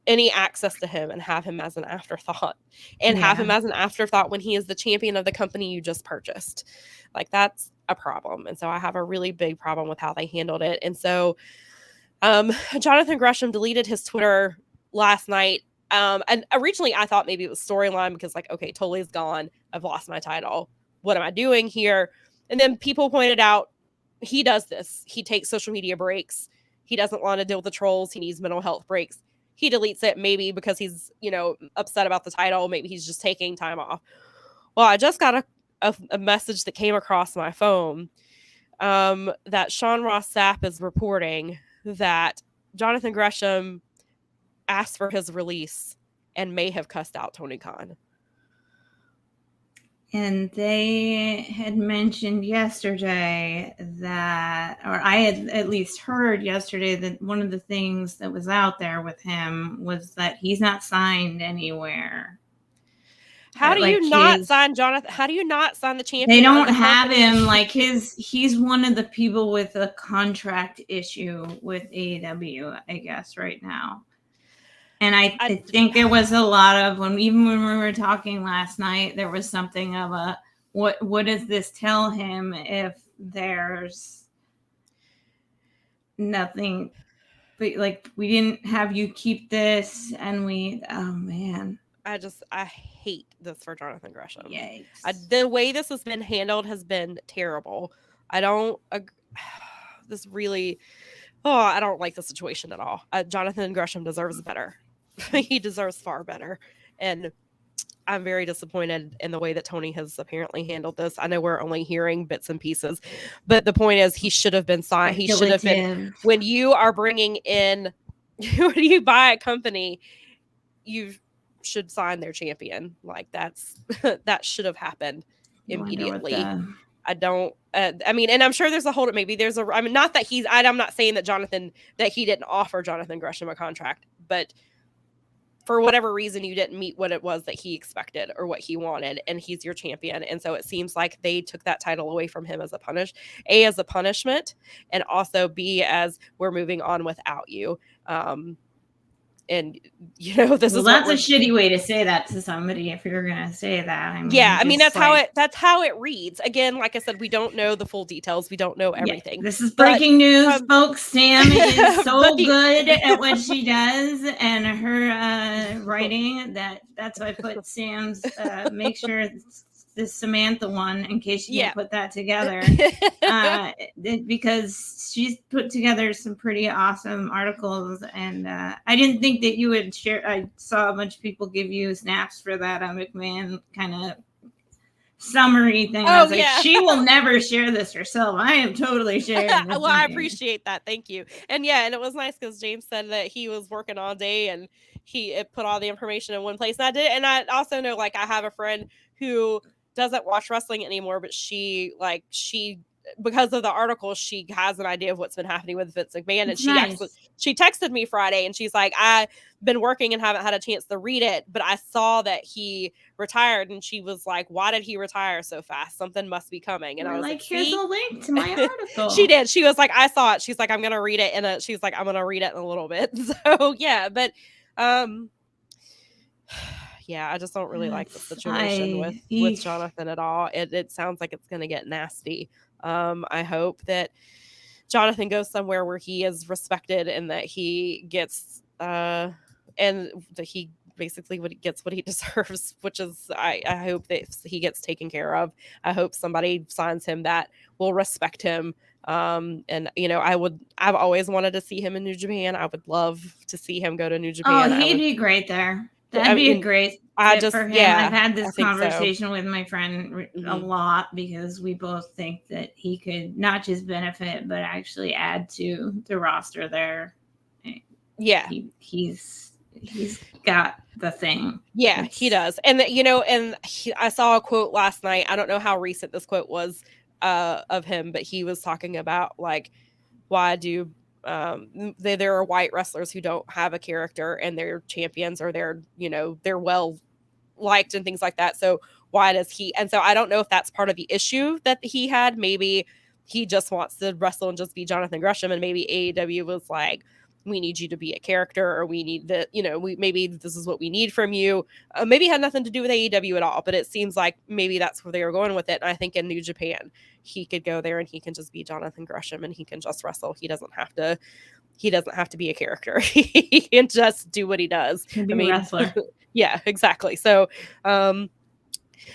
Speaker 1: any access to him and have him as an afterthought, and have him as an afterthought when he is the champion of the company you just purchased. Like, that's a problem. And so I have a really big problem with how they handled it. And so Jonathan Gresham deleted his Twitter last night. And originally I thought maybe it was storyline, because like, okay, Tully's gone. I've lost my title. What am I doing here? And then people pointed out he does this. He takes social media breaks. He doesn't want to deal with the trolls. He needs mental health breaks. He deletes it, maybe because he's, upset about the title. Maybe he's just taking time off. Well, I just got a message that came across my phone that Sean Ross Sapp is reporting that Jonathan Gresham asked for his release and may have cussed out Tony Khan.
Speaker 2: And they had mentioned yesterday that, or I had at least heard yesterday, that one of the things that was out there with him was that he's not signed anywhere.
Speaker 1: How do you not sign Jonathan? How do you not sign the champion?
Speaker 2: They don't have him. Like he's one of the people with a contract issue with AEW, I guess, right now. And I think there was a lot of when we were talking last night, there was something of a what does this tell him if there's nothing, but like we didn't have you keep this and oh man.
Speaker 1: I hate this for Jonathan Gresham.
Speaker 2: Yikes.
Speaker 1: The way this has been handled has been terrible. I don't this really I don't like the situation at all. Jonathan Gresham deserves better. He deserves far better. And I'm very disappointed in the way that Tony has apparently handled this. I know we're only hearing bits and pieces, but the point is he should have been signed. He should have been, when you are bringing in, when you buy a company, you should sign their champion. Like that should have happened immediately. I don't, I mean, and I'm sure there's a hold up. Maybe there's I mean, not that I'm not saying that he didn't offer Jonathan Gresham a contract, but for whatever reason, you didn't meet what it was that he expected or what he wanted, and he's your champion. And so it seems like they took that title away from him as a punishment, and also B, as we're moving on without you. And that's
Speaker 2: a shitty way to say that to somebody if you're gonna say that. I mean,
Speaker 1: that's how it reads. Again, like I said, we don't know the full details. We don't know everything.
Speaker 2: This is breaking news, folks. Sam is so good at what she does and her writing that's why I put Sam's make sure this Samantha one in case you didn't put that together. Because she's put together some pretty awesome articles, and I didn't think that you would share. I saw a bunch of people give you snaps for that McMahon kind of summary thing. I was like, she will never share this herself. I am totally sharing this.
Speaker 1: Well, I appreciate that. Thank you. And and it was nice because James said that he was working all day and he put all the information in one place. And I did. And I also know, like, I have a friend who doesn't watch wrestling anymore, but she because of the article, she has an idea of what's been happening with Vince McMahon. And she texted me Friday and she's like, I've been working and haven't had a chance to read it, but I saw that he retired. And she was like, why did he retire so fast? Something must be coming. And I was like,
Speaker 2: here's a link to my article.
Speaker 1: She did. She was like, I saw it. She's like, I'm going to read it. She's like, I'm going to read it in a little bit. So yeah, but I just don't really like the situation with Jonathan at all. It sounds like it's going to get nasty. I hope that Jonathan goes somewhere where he is respected and that he gets and that he basically gets what he deserves, which is I hope that he gets taken care of. I hope somebody signs him that will respect him. And I've always wanted to see him in New Japan. I would love to see him go to New Japan.
Speaker 2: Oh, he'd be great there. That'd be a great fit for him. I've had this conversation with my friend a lot because we both think that he could not just benefit, but actually add to the roster there.
Speaker 1: Yeah.
Speaker 2: He's got the thing.
Speaker 1: Yeah, he does. And I saw a quote last night. I don't know how recent this quote was of him, but he was talking about, like, why do there are white wrestlers who don't have a character and they're champions or they're well liked and things like that. So why does he? And so I don't know if that's part of the issue that he had. Maybe he just wants to wrestle and just be Jonathan Gresham, and maybe AEW was like, we need you to be a character, or we need that, maybe this is what we need from you. Maybe it had nothing to do with AEW at all, but it seems like maybe that's where they were going with it. And I think in New Japan, he could go there and he can just be Jonathan Gresham and he can just wrestle. He doesn't have to be a character. He can just do what he does.
Speaker 2: A wrestler.
Speaker 1: Yeah, exactly. So, and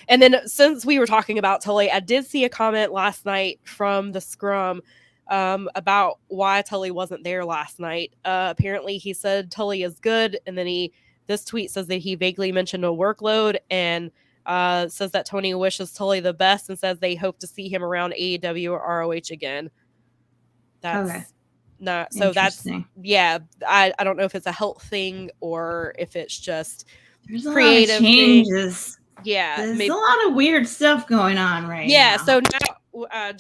Speaker 1: then since we were talking about Tully, I did see a comment last night from the Scrum about why Tully wasn't there last night. Apparently he said Tully is good, and then this tweet says that he vaguely mentioned a workload and says that Tony wishes Tully the best and says they hope to see him around AEW or ROH again. That's okay. Not so. That's I don't know if it's a health thing or if it's just
Speaker 2: there's creative a lot of changes
Speaker 1: Yeah.
Speaker 2: There's a lot of weird stuff going on right now.
Speaker 1: Yeah. So now,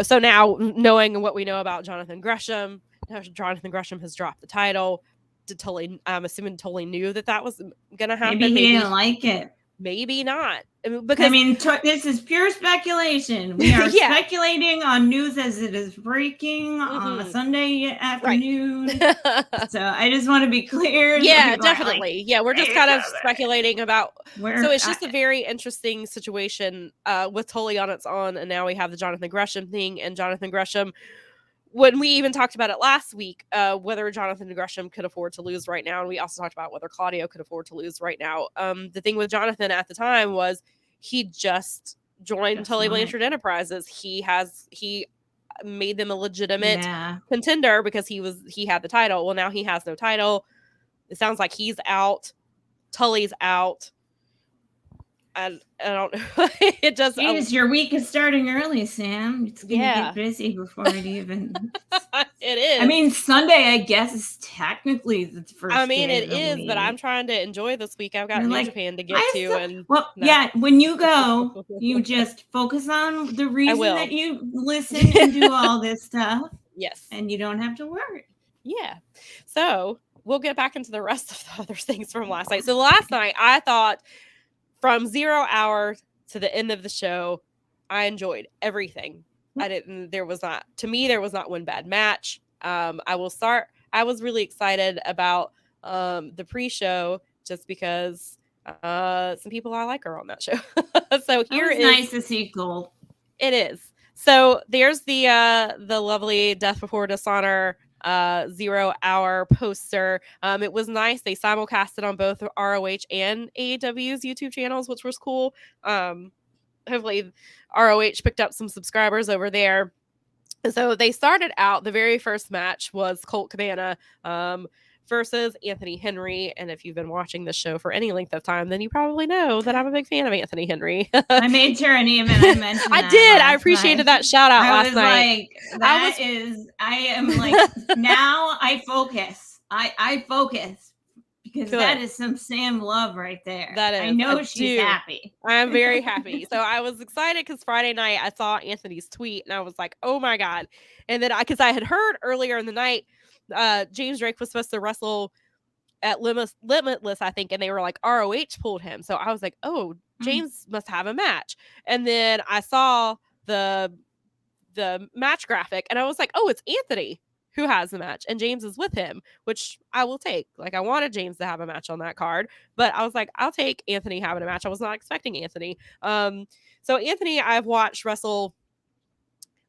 Speaker 1: so now knowing what we know about Jonathan Gresham has dropped the title. I'm assuming Tully knew that was going to happen.
Speaker 2: Maybe he didn't like it.
Speaker 1: Maybe not. Because
Speaker 2: this is pure speculation. We are speculating on news as it is breaking on a Sunday afternoon. Right. So I just want to be clear.
Speaker 1: Yeah, definitely. We're just kind of speculating about so it's just a very interesting situation with Tully on its own, and now we have the Jonathan Gresham thing, and Jonathan Gresham, when we even talked about it last week, whether Jonathan Gresham could afford to lose right now, and we also talked about whether Claudio could afford to lose right now. The thing with Jonathan at the time was he just joined Tully Blanchard Enterprises. He made them a legitimate contender because he had the title. Well, now he has no title. It sounds like he's out. Tully's out. I don't know. It just
Speaker 2: your week is starting early, Sam. It's gonna get busy before it even.
Speaker 1: It is.
Speaker 2: I mean, Sunday, I guess, is technically the first.
Speaker 1: I mean, it is, but I'm trying to enjoy this week. I've got New Japan to get to,
Speaker 2: when you go, you just focus on the reason that you listen and do all this stuff.
Speaker 1: Yes,
Speaker 2: and you don't have to worry.
Speaker 1: Yeah. So we'll get back into the rest of the other things from last night. So last night, I thought, from 0 hour to the end of the show, I enjoyed everything. There was not one bad match. I was really excited about the pre-show just because some people I like are on that show. So here is
Speaker 2: nice to see Colt.
Speaker 1: It is. So there's the lovely Death Before Dishonor 0 hour poster. It was nice. They simulcasted on both ROH and AEW's YouTube channels, which was cool. Hopefully ROH picked up some subscribers over there. So they started out, the very first match was Colt Cabana versus Anthony Henry. And if you've been watching this show for any length of time, then you probably know that I'm a big fan of Anthony Henry.
Speaker 2: I made sure and even I mentioned
Speaker 1: I did. I appreciated that shout out last night.
Speaker 2: I am like, now I focus. I focus. Because that is some Sam love right there.
Speaker 1: That is.
Speaker 2: I know she's happy.
Speaker 1: I'm very happy. So I was excited because Friday night I saw Anthony's tweet and I was like, oh my God. And then because I had heard earlier in the night, James Drake was supposed to wrestle at Limitless, I think. And they were like, ROH pulled him. So I was like, oh, James must have a match. And then I saw the match graphic and I was like, oh, it's Anthony who has the match, and James is with him, which I will take. Like, I wanted James to have a match on that card, but I was like, I'll take Anthony having a match. I was not expecting Anthony. So Anthony, I've watched wrestle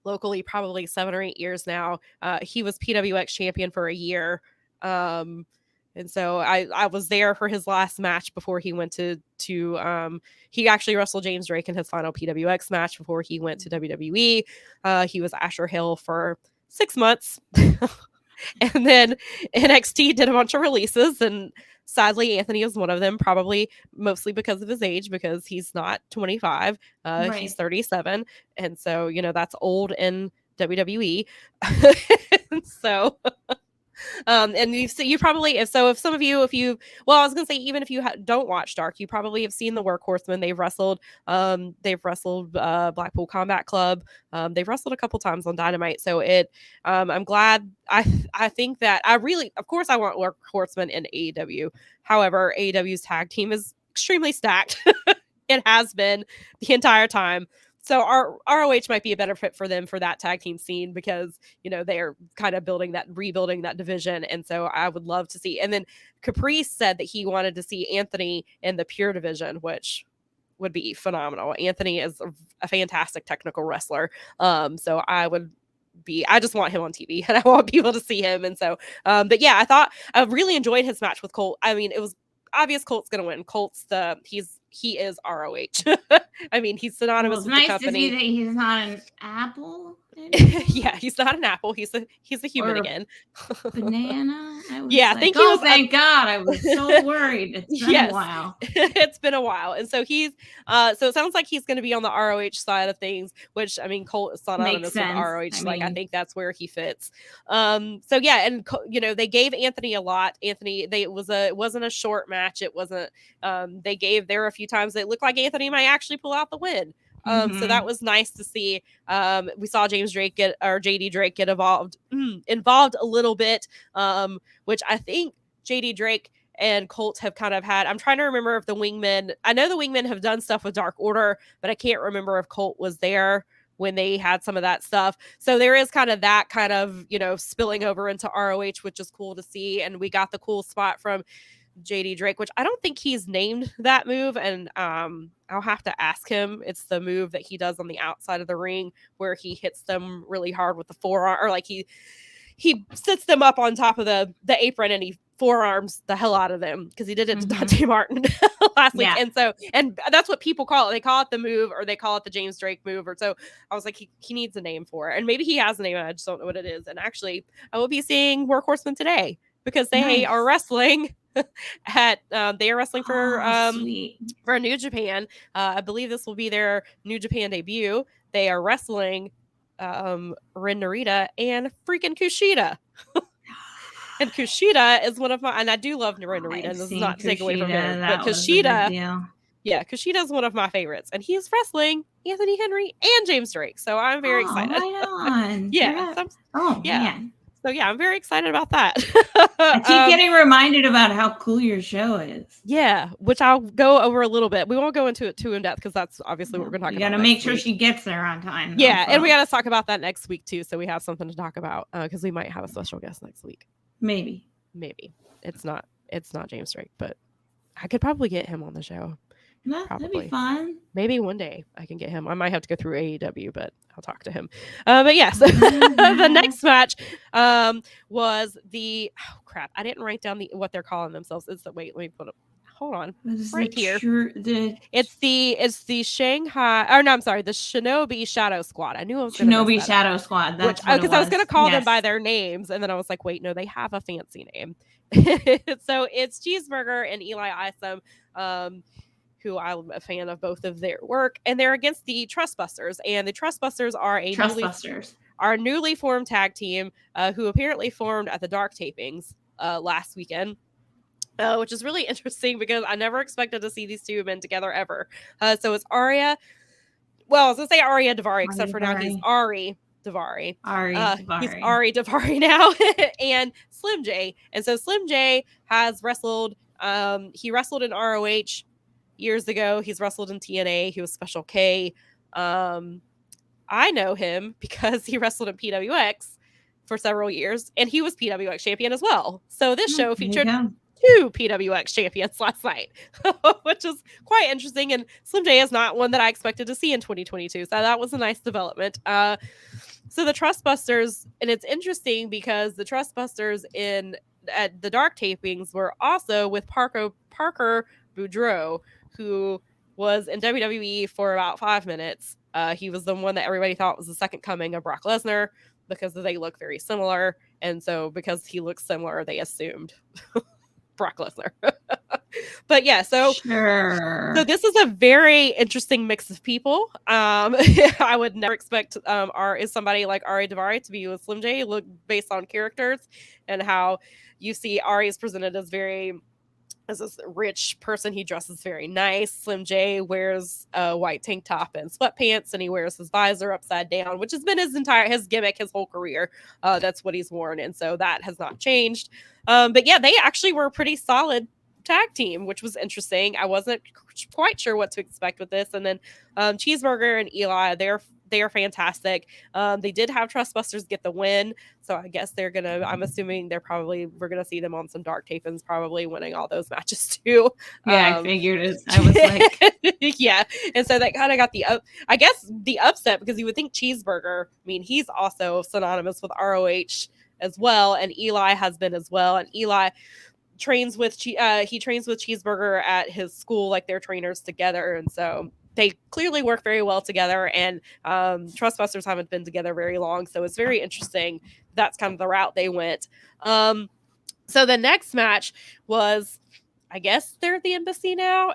Speaker 1: locally probably 7 or 8 years now. He was PWX champion for a year. And so I was there for his last match before he went to he actually wrestled James Drake in his final PWX match before he went to WWE. He was Asher Hill for 6 months. And then NXT did a bunch of releases, and sadly Anthony is one of them, probably mostly because of his age, because he's not 25. He's 37, and so that's old in WWE. So and you probably, if some of you, I was gonna say, even if you don't watch Dark, you probably have seen the Workhorsemen. They've wrestled Blackpool Combat Club. They've wrestled a couple times on Dynamite. So I'm glad. I think that of course I want Workhorsemen in AEW. However, AEW's tag team is extremely stacked. It has been the entire time. So our ROH might be a better fit for them for that tag team scene, because they're kind of rebuilding that division, and so I would love to see. And then Caprice said that he wanted to see Anthony in the Pure division, which would be phenomenal. Anthony is a fantastic technical wrestler, so I just want him on TV, and I want people to see him. And so, but yeah, I really enjoyed his match with Colt. I mean, it was obvious Colt's gonna win. He is ROH. I mean, he's synonymous with the company.
Speaker 2: It's nice to see that he's not an Apple.
Speaker 1: Yeah, he's not an apple. He's a human again.
Speaker 2: Banana. I was
Speaker 1: I think he was.
Speaker 2: Thank God! I was so worried. It's been a while.
Speaker 1: It's been a while, and so he's. So it sounds like he's going to be on the ROH side of things, which I mean, Colt is synonymous with ROH. I think that's where he fits. So yeah, and they gave Anthony a lot. Anthony, it wasn't a short match. It wasn't. They gave there a few times. It looked like Anthony might actually pull out the win. So that was nice to see. We saw JD Drake get involved a little bit, which I think JD Drake and Colt have kind of had. I'm trying to remember if the Wingmen. I know the Wingmen have done stuff with Dark Order, but I can't remember if Colt was there when they had some of that stuff. So there is kind of that kind of spilling over into ROH, which is cool to see. And we got the cool spot from JD Drake, which I don't think he's named that move, and I'll have to ask him. It's the move that he does on the outside of the ring where he hits them really hard with the forearm, or like he sits them up on top of the apron and he forearms the hell out of them, because he did it to Dante Martin last week. And that's what people call it. They call it the move, or they call it the James Drake move, or so. I was like, he needs a name for it, and maybe he has a name and I just don't know what it is. And actually, I will be seeing Workhorsemen today because they are wrestling at they are wrestling for New Japan. I believe this will be their New Japan debut. They are wrestling Ren Narita and freaking Kushida. And Kushida is one of my, and I do love Ren Narita, and this is not to take away from him, but Kushida, Kushida is one of my favorites, and he's wrestling Anthony Henry and James Drake, so I'm very excited.
Speaker 2: Right on. Man.
Speaker 1: So yeah, I'm very excited about that.
Speaker 2: I keep getting reminded about how cool your show is.
Speaker 1: Yeah, which I'll go over a little bit. We won't go into it too in depth because that's obviously what we're going to talk about.
Speaker 2: You got to make sure she gets there on time.
Speaker 1: Yeah, and we got to talk about that next week too, so we have something to talk about because we might have a special guest next week.
Speaker 2: Maybe.
Speaker 1: It's not James Drake, but I could probably get him on the show.
Speaker 2: That'd be fun.
Speaker 1: Maybe one day I can get him. I might have to go through AEW, but I'll talk to him. But yes, the next match was the crap. I didn't write down what they're calling themselves. Let me put up. Hold on, right here. It's the Shanghai. Or no, I'm sorry, the Shinobi Shadow Squad. I knew I was
Speaker 2: Shinobi Shadow Squad. That's because
Speaker 1: I was going to call them by their names, and then I was like, wait, no, they have a fancy name. So it's Cheeseburger and Eli Isom, who I'm a fan of both of their work, and they're against the Trustbusters, and the Trustbusters are newly formed tag team who apparently formed at the Dark tapings last weekend. Which is really interesting because I never expected to see these two men together ever. So it's Arya. Well, I was going to say Arya Daivari, except for now he's Ari Daivari. He's Ari Daivari now. And Slim J. And so Slim J has wrestled. He wrestled in ROH years ago. He's wrestled in TNA. He was Special K. I know him because he wrestled in PWX for several years. And he was PWX champion as well. So this show featured 2 PWX champions last night, which is quite interesting. And Slim J is not one that I expected to see in 2022. So that was a nice development. So the Trustbusters, and it's interesting because the Trustbusters at the Dark tapings were also with Parker Boudreaux, who was in WWE for about 5 minutes. He was the one that everybody thought was the second coming of Brock Lesnar because they look very similar. And so because he looks similar, they assumed Brock Lesnar. But yeah, so this is a very interesting mix of people. I would never expect somebody like Ari Daivari to be with Slim J, look based on characters and how you see Ari is presented as this rich person. He dresses very nice. Slim J wears a white tank top and sweatpants, and he wears his visor upside down, which has been his gimmick his whole career. That's what he's worn, and so that has not changed. But yeah, they actually were a pretty solid tag team, which was interesting. I wasn't quite sure what to expect with this. And then Cheeseburger and Eli, they are fantastic. They did have Trustbusters get the win, so I guess I'm assuming we're gonna see them on some Dark tapings, probably winning all those matches too.
Speaker 2: Yeah, I figured it. I was like,
Speaker 1: yeah. And so that kind of got the upset, because you would think Cheeseburger, I mean, he's also synonymous with ROH as well, and Eli has been as well, and Eli trains with Cheeseburger at his school, like they're trainers together, and so they clearly work very well together, and Trustbusters haven't been together very long, so it's very interesting. That's kind of the route they went. So the next match was, I guess they're at the embassy now.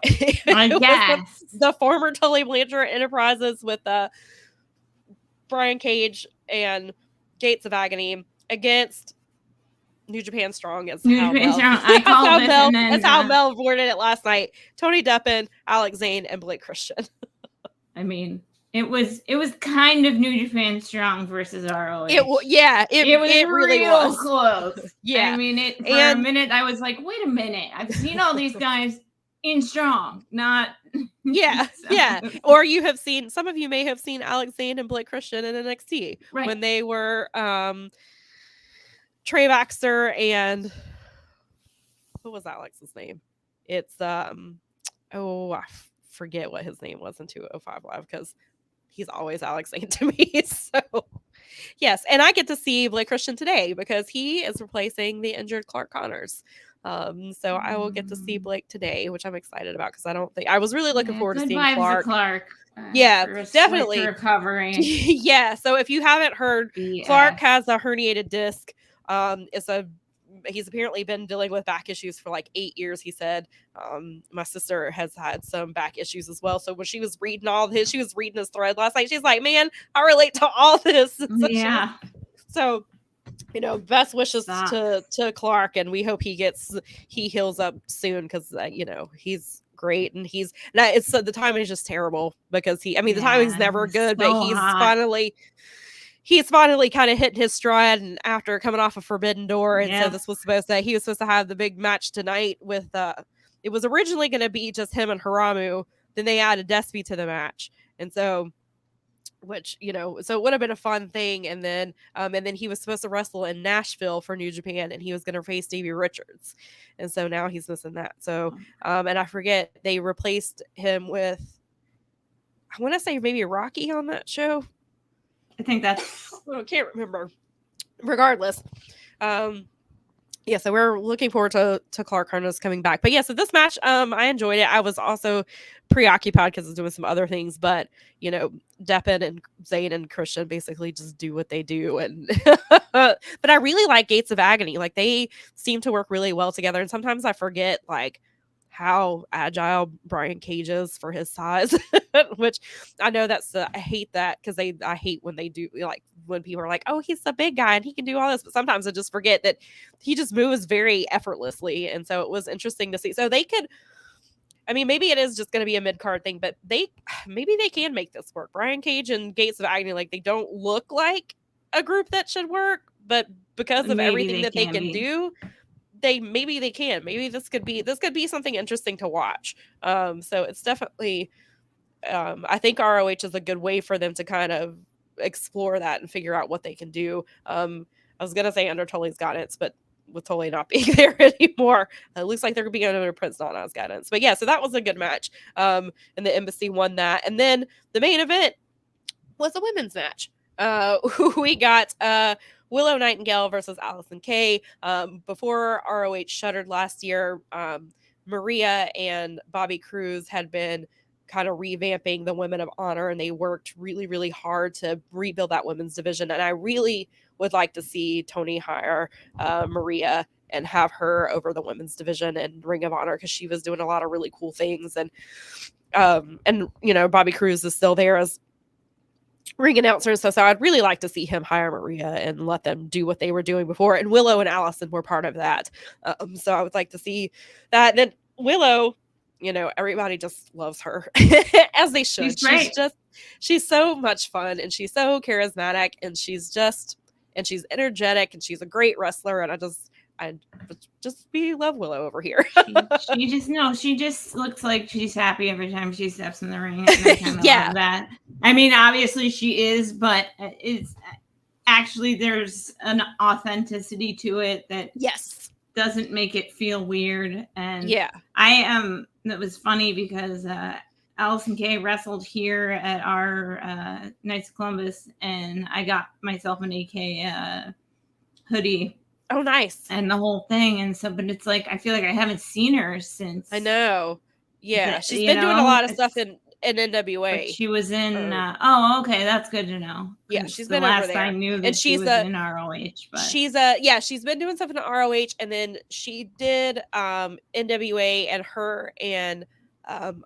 Speaker 2: I guess
Speaker 1: the former Tully Blanchard Enterprises with Brian Cage and Gates of Agony against New Japan Strong. That's how Mel worded it last night. Tony Deppen, Alex Zane, and Blake Christian.
Speaker 2: I mean, it was kind of New Japan Strong versus ROH.
Speaker 1: It was really was
Speaker 2: close. Yeah, I mean, for a minute I was like, wait a minute, I've seen all these guys in Strong, not
Speaker 1: yeah. Or some of you may have seen Alex Zane and Blake Christian in NXT when they were Trey Baxter and what was Alex's name? It's I forget what his name was in 205 Live because he's always Alex Zane to me. So yes, and I get to see Blake Christian today because he is replacing the injured Clark Connors. So I will get to see Blake today, which I'm excited about because I was really looking forward to seeing Clark. Definitely
Speaker 2: recovering.
Speaker 1: Yeah, so if you haven't heard, Clark has a herniated disc. He's apparently been dealing with back issues for like 8 years, he said. My sister has had some back issues as well. So when she was reading his thread last night, she's like, man, I relate to all this. So best wishes to Clark, and we hope he heals up soon because he's great, and the timing is just terrible because the timing's never good, but he's finally kind of hit his stride, and after coming off a Forbidden Door, and so he was supposed to have the big match tonight with it was originally going to be just him and Haramu, then they added Despy to the match, and so so it would have been a fun thing, and then he was supposed to wrestle in Nashville for New Japan, and he was going to face Davey Richards, and so now he's missing that. So and I forget, they replaced him with, I want to say maybe Rocky on that show.
Speaker 2: I think that's
Speaker 1: I can't remember. Regardless, so we're looking forward to Clark Connors coming back. But so this match, I enjoyed it. I was also preoccupied because I was doing some other things, but Deppen and Zane and Christian basically just do what they do, and but I really like Gates of Agony. Like, they seem to work really well together, and sometimes I forget how agile Brian Cage is for his size, which I know I hate that because I hate when they do, when people are like, oh, he's a big guy and he can do all this, but sometimes I just forget that he just moves very effortlessly, and so it was interesting to see. So they could, maybe it is just going to be a mid-card thing, but maybe they can make this work. Brian Cage and Gates of Agony, they don't look like a group that should work, but because of everything that they can do, maybe they can. Maybe this could be something interesting to watch. So it's definitely, I think ROH is a good way for them to kind of explore that and figure out what they can do. I was gonna say under Tully's guidance, but with Tully not being there anymore, it looks like they're gonna be under Prince Nana's guidance. But so that was a good match. And the Embassy won that, and then the main event was a women's match. We got Willow Nightingale versus Allison Kay. Before ROH shuttered last year, Maria and Bobby Cruz had been kind of revamping the Women of Honor, and they worked really, really hard to rebuild that women's division. And I really would like to see Tony hire Maria and have her over the women's division and Ring of Honor, because she was doing a lot of really cool things. And Bobby Cruz is still there as ring announcer, so I'd really like to see him hire Maria and let them do what they were doing before. And Willow and Allison were part of that, so I would like to see that. And then Willow, everybody just loves her as they should. She's so much fun, and she's so charismatic, and she's energetic, and she's a great wrestler, and I love Willow over here.
Speaker 2: she just looks like she's happy every time she steps in the ring. And I kind of love that. Obviously she is, but it's actually, there's an authenticity to it that doesn't make it feel weird. And that was funny because Allison Kay wrestled here at our Knights of Columbus, and I got myself an AK hoodie.
Speaker 1: Oh, nice.
Speaker 2: And the whole thing. And so, but it's like, I feel like I haven't seen her since.
Speaker 1: I know. Yeah. She's been doing a lot of stuff in in NWA.
Speaker 2: But she was in. Okay, that's good to know.
Speaker 1: Yeah, she's been over there.
Speaker 2: I knew that and she was in ROH. But
Speaker 1: she's been doing stuff in ROH, and then she did NWA, and her and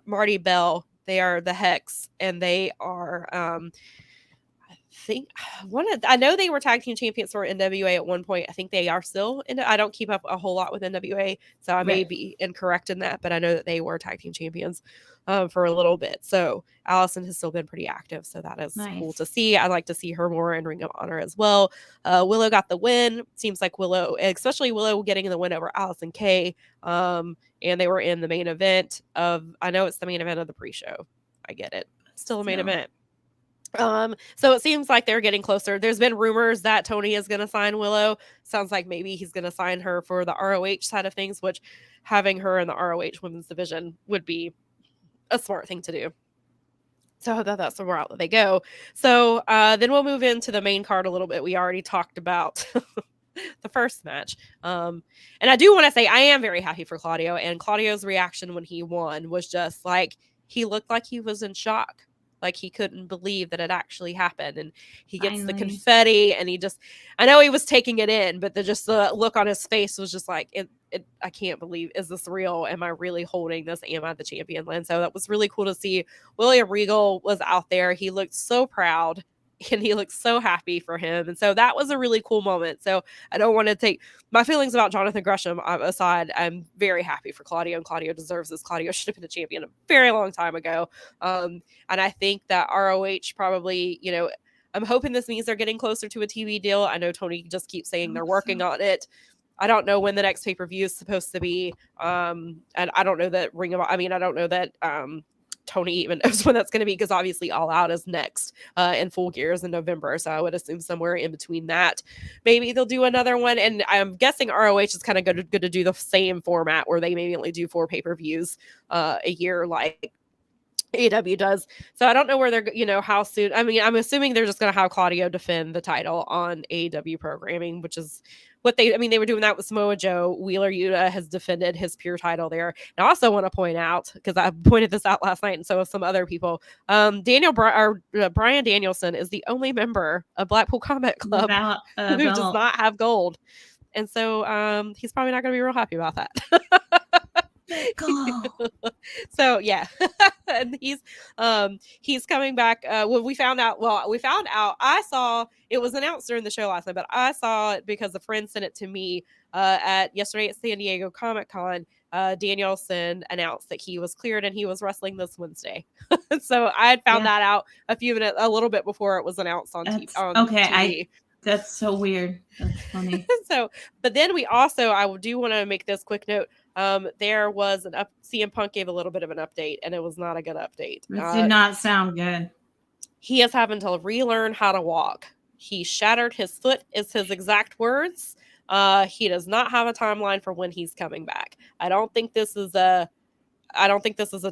Speaker 1: Marty Bell, they are the Hex, and they are I know they were tag team champions for NWA at one point. I think they are still I don't keep up a whole lot with NWA, so I may be incorrect in that, but I know that they were tag team champions for a little bit. So Allison has still been pretty active, so that is cool to see. I'd like to see her more in Ring of Honor as well. Willow got the win. Seems like Willow, especially Willow, getting the win over Allison Kay. And they were in the main event I know it's the main event of the pre-show. I get it. Still a main event. So it seems like they're getting closer. There's been rumors that Tony is going to sign Willow. Sounds like maybe he's going to sign her for the ROH side of things, which having her in the ROH women's division would be a smart thing to do. So that's the route that they go. So then we'll move into the main card a little bit. We already talked about the first match. And I do want to say I am very happy for Claudio, and Claudio's reaction when he won was just like, he looked like he was in shock. Like he couldn't believe that it actually happened, and he gets the confetti, and I know he was taking it in, but the look on his face was just like, I can't believe, is this real? Am I really holding this? Am I the champion? And so that was really cool to see. William Regal was out there. He looked so proud, and he looked so happy for him. And so that was a really cool moment. So I don't want to take my feelings about Jonathan Gresham aside. I'm very happy for Claudio, and Claudio deserves this. Claudio should have been a champion a very long time ago. And I think that ROH probably, I'm hoping this means they're getting closer to a TV deal. I know Tony just keeps saying they're working on it. I don't know when the next pay-per-view is supposed to be. And I don't know that I don't know that Tony even knows when that's going to be, because obviously All Out is next in Full Gears in November. So I would assume somewhere in between that, maybe they'll do another one. And I'm guessing ROH is kind of good to do the same format where they maybe only do 4 pay-per-views a year like AEW does. So I don't know where they're, how soon. I mean, I'm assuming they're just going to have Claudio defend the title on AEW programming, which is what they were doing that with Samoa Joe. Wheeler Yuta has defended his pure title there. And I also want to point out, because I pointed this out last night, and so have some other people, Brian Danielson is the only member of Blackpool Combat Club who does not have gold. And so he's probably not going to be real happy about that. So yeah. And he's coming back. We found out I saw it was announced during the show last night, but I saw it because a friend sent it to me yesterday at San Diego Comic-Con. Danielson announced that he was cleared and he was wrestling this Wednesday. So I had found that out a little bit before it was announced on TV.
Speaker 2: That's so weird. That's funny.
Speaker 1: But then I do want to make this quick note. There was CM Punk gave a little bit of an update, and it was not a good update.
Speaker 2: It did not sound good.
Speaker 1: He is having to relearn how to walk. He shattered his foot, is his exact words. He does not have a timeline for when he's coming back. I don't think this is a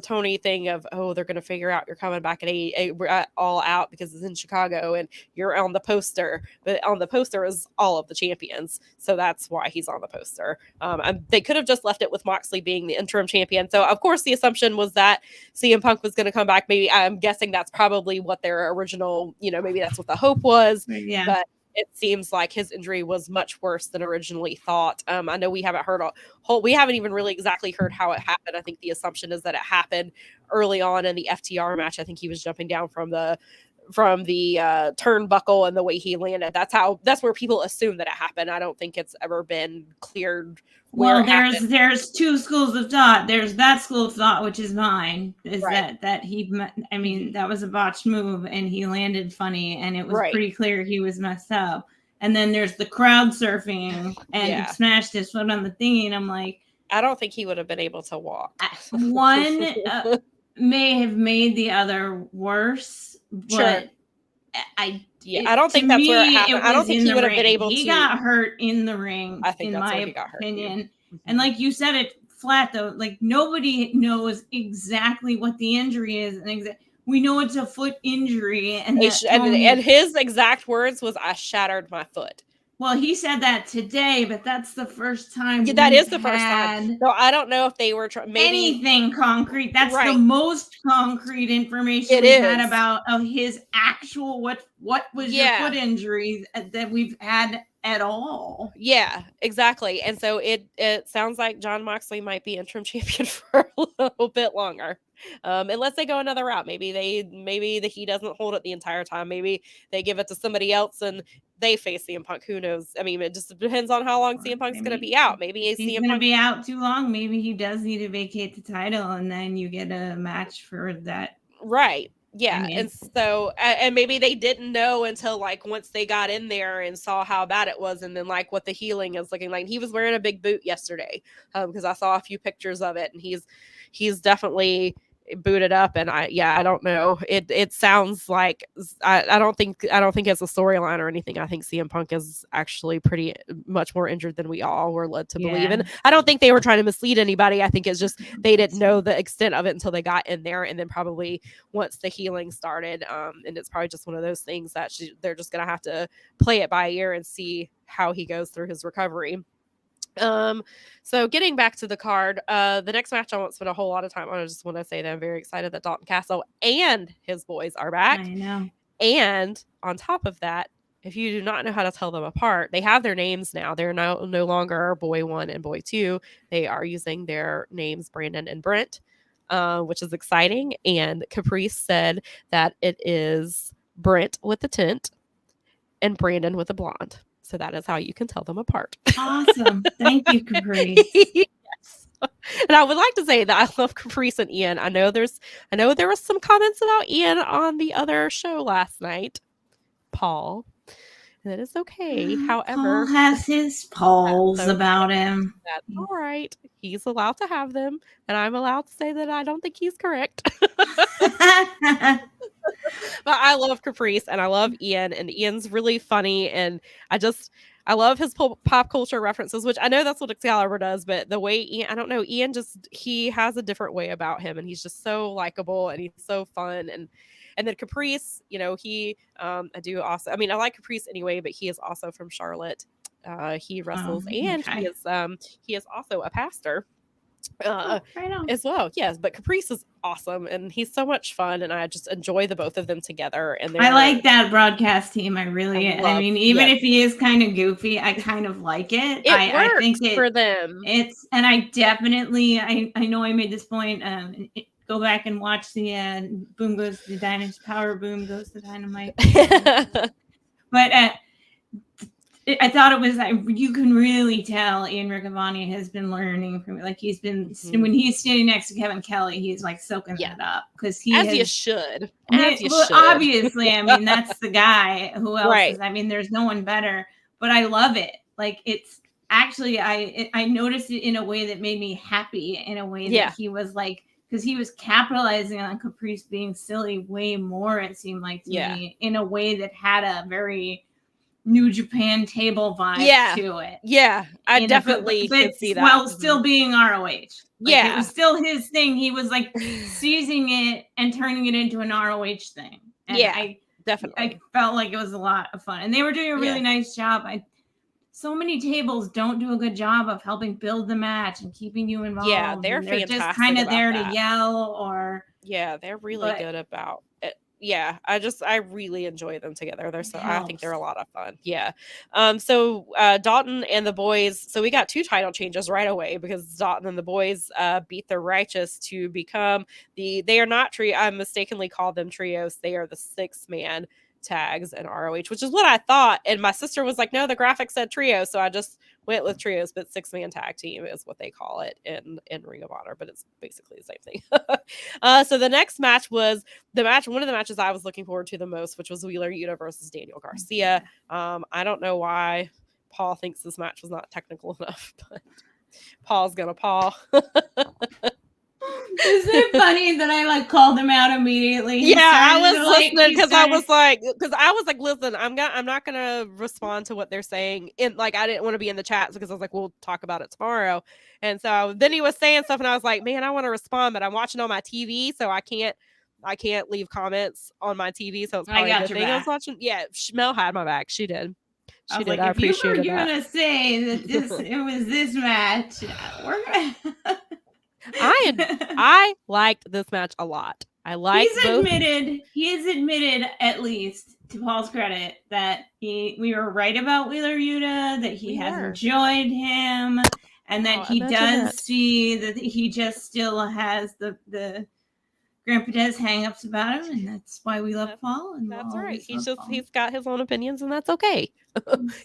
Speaker 1: Tony thing of, they're going to figure out you're coming back at All Out because it's in Chicago and you're on the poster. But on the poster is all of the champions. So that's why he's on the poster. And they could have just left it with Moxley being the interim champion. So, of course, the assumption was that CM Punk was going to come back. Maybe I'm guessing that's probably what their original, maybe that's what the hope was.
Speaker 2: Yeah.
Speaker 1: But it seems like his injury was much worse than originally thought. I know we haven't we haven't even really exactly heard how it happened. I think the assumption is that it happened early on in the FTR match. I think he was jumping down from the turnbuckle, and the way he landed, that's where people assume that it happened. I don't think it's ever been cleared.
Speaker 2: Well, there's 2 schools of thought. There's that school of thought, which is mine, is right. that he, that was a botched move and he landed funny, and it was pretty clear he was messed up. And then there's the crowd surfing and smashed his foot on the thingy, and I'm like,
Speaker 1: I don't think he would have been able to walk.
Speaker 2: One may have made the other worse, but I
Speaker 1: don't think that's where it happened. I don't think he would have been able to.
Speaker 2: He got hurt in the ring, I think, in my opinion. Mm-hmm. And like you said it flat, though, like nobody knows exactly what the injury is. And we know it's a foot injury. And his exact words was, "I shattered my foot." Well, he said that today, but that's the first time.
Speaker 1: That is the first time. So I don't know if they were maybe
Speaker 2: anything concrete. That's the most concrete information we've had about his actual what was your foot injury that we've had at all.
Speaker 1: Yeah, exactly. And so it sounds like Jon Moxley might be interim champion for a little bit longer. Unless they go another route. Maybe he doesn't hold it the entire time. Maybe they give it to somebody else and they face CM Punk. Who knows? I mean, it just depends on how long CM Punk's going to be out. Maybe
Speaker 2: he's going to be out too long. Maybe he does need to vacate the title and then you get a match for that.
Speaker 1: Right. Yeah. I mean, and so, and maybe they didn't know until like once they got in there and saw how bad it was, and then like what the healing is looking like. He was wearing a big boot yesterday because I saw a few pictures of it, and he's definitely booted up. And I don't know. It sounds like I don't think it's a storyline or anything. I think CM Punk is actually pretty much more injured than we all were led to believe. And I don't think they were trying to mislead anybody. I think it's just they didn't know the extent of it until they got in there, and then probably once the healing started, and it's probably just one of those things that they're just gonna have to play it by ear and see how he goes through his recovery. So getting back to the card, the next match I won't spend a whole lot of time on. I just want to say that I'm very excited that Dalton Castle and his boys are back.
Speaker 2: I know.
Speaker 1: And on top of that, if you do not know how to tell them apart, they have their names now. They're no longer Boy 1 and Boy 2. They are using their names Brandon and Brent, which is exciting. And Caprice said that it is Brent with the tint and Brandon with a blonde. So that is how you can tell them apart.
Speaker 2: Awesome. Thank you, Caprice.
Speaker 1: Yes. And I would like to say that I love Caprice and Ian. I know there was some comments about Ian on the other show last night, Paul. And that is okay. However,
Speaker 2: Paul has his polls about him.
Speaker 1: That's all right. He's allowed to have them, and I'm allowed to say that I don't think he's correct. But I love Caprice and I love Ian, and Ian's really funny, and I love his pop culture references, which I know that's what Excalibur does, but the way Ian, I don't know, Ian he has a different way about him, and he's just so likable and he's so fun. And then Caprice, he I do also, I mean, I like Caprice anyway, but he is also from Charlotte. He wrestles and he is also a pastor. As well. Yes, but Caprice is awesome and he's so much fun, and I just enjoy the both of them together. And
Speaker 2: I like that broadcast team. I mean, even if he is kind of goofy, I kind of like it.
Speaker 1: I think for them.
Speaker 2: And I definitely I know I made this point. Go back and watch the Boom Goes the Dynamite, Power Boom Goes the Dynamite. But I thought it was you can really tell Ian Riccaboni has been learning from it. Like he's been when he's standing next to Kevin Kelly, he's like soaking that up because
Speaker 1: you should.
Speaker 2: Obviously, I mean that's the guy. Who else? Right. I mean, there's no one better. But I love it. Like it's actually I noticed it in a way that made me happy. In a way that he was like, because he was capitalizing on Caprice being silly way more. It seemed like to me in a way that had a very New Japan table vibe to it.
Speaker 1: Yeah, I definitely could see that.
Speaker 2: While still being ROH. It was still his thing. He was like seizing it and turning it into an ROH thing. And I definitely. I felt like it was a lot of fun. And they were doing a really nice job. So many tables don't do a good job of helping build the match and keeping you involved.
Speaker 1: Yeah, they're
Speaker 2: just kind of there to yell or.
Speaker 1: Yeah, they're really good about it. Yeah, I really enjoy them together. I think they're a lot of fun. Yeah. So Dalton and the boys, so we got 2 title changes right away because Dalton and the boys beat the Righteous to become they are not I mistakenly called them trios. They are the 6-man tags in ROH, which is what I thought. And my sister was like, no, the graphic said trio. So I just went with trios, but 6-man tag team is what they call it in Ring of Honor, but it's basically the same thing. So the next match was one of the matches I was looking forward to the most, which was Wheeler Yuta versus Daniel Garcia. I don't know why Paul thinks this match was not technical enough, but Paul's gonna Paul.
Speaker 2: Isn't it funny that I called him out immediately?
Speaker 1: I was listening because I was like, listen, I'm not gonna respond to what they're saying. I didn't want to be in the chats because I was like, we'll talk about it tomorrow. And so then he was saying stuff, and I was like, man, I want to respond, but I'm watching on my TV, so I can't leave comments on my TV. So it's probably a good thing I was watching. Yeah, Mel had my back. She did.
Speaker 2: I was like, if you were gonna say that it was this match, we're gonna.
Speaker 1: I liked this match a lot. I like both.
Speaker 2: He has admitted, at least to Paul's credit, that we were right about Wheeler Yuta, that he has enjoyed him, and that he does see that he just still has the Grandpa Des hang-ups about him, and that's why we love Paul. And
Speaker 1: that's right. He's got his own opinions, and that's okay.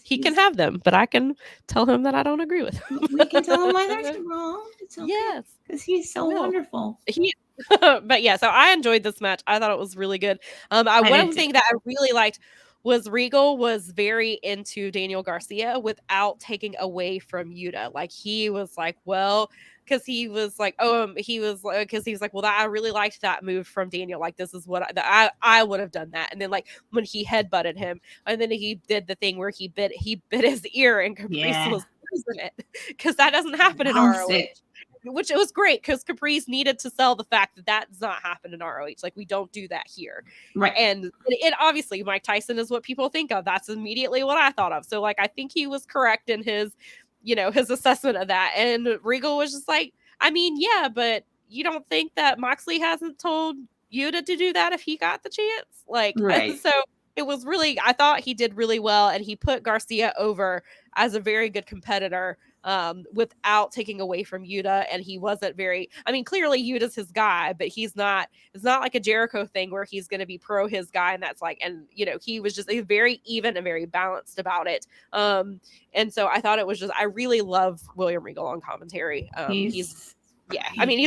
Speaker 1: He can have them, but I can tell him that I don't agree with him.
Speaker 2: We can tell him why they're wrong. It's okay. Yes, because he's so wonderful.
Speaker 1: But yeah, so I enjoyed this match. I thought it was really good. One thing that I really liked was Regal was very into Daniel Garcia without taking away from Yuta. Like he was like, well. Because he was like, well, I really liked that move from Daniel. Like, this is what I would have done that. And then, like, when he headbutted him, and then he did the thing where he bit his ear, and Caprice was losing it, because that doesn't happen in ROH. Which it was great, because Caprice needed to sell the fact that does not happen in ROH. Like, we don't do that here.
Speaker 2: Right.
Speaker 1: And it obviously, Mike Tyson is what people think of. That's immediately what I thought of. So, like, I think he was correct in his assessment of that. And Regal was just like, I mean, yeah, but you don't think that Moxley hasn't told Yuta to do that if he got the chance? Like, right. So it was really, I thought he did really well, and he put Garcia over as a very good competitor without taking away from Yuta. And he wasn't clearly Yuta's his guy, but it's not like a Jericho thing where he's going to be pro his guy. And that's like, and he was just very even and very balanced about it. And so I thought it was just, I really love William Regal on commentary. He's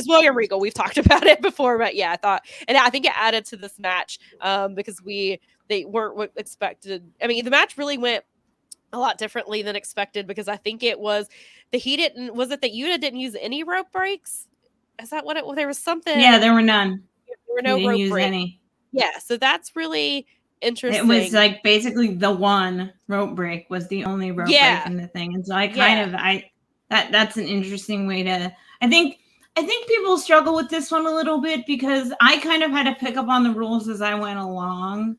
Speaker 1: William Regal. We've talked about it before, but yeah, I think it added to this match because they weren't expected. I mean, the match really went a lot differently than expected, because I think it was that Yuta didn't use any rope breaks? Is that what there was something?
Speaker 2: Yeah, there were none.
Speaker 1: There were no rope breaks. Any. Yeah, so that's really interesting.
Speaker 2: It was like basically the one rope break was the only rope break in the thing. And so that's an interesting way to, I think people struggle with this one a little bit, because I kind of had to pick up on the rules as I went along,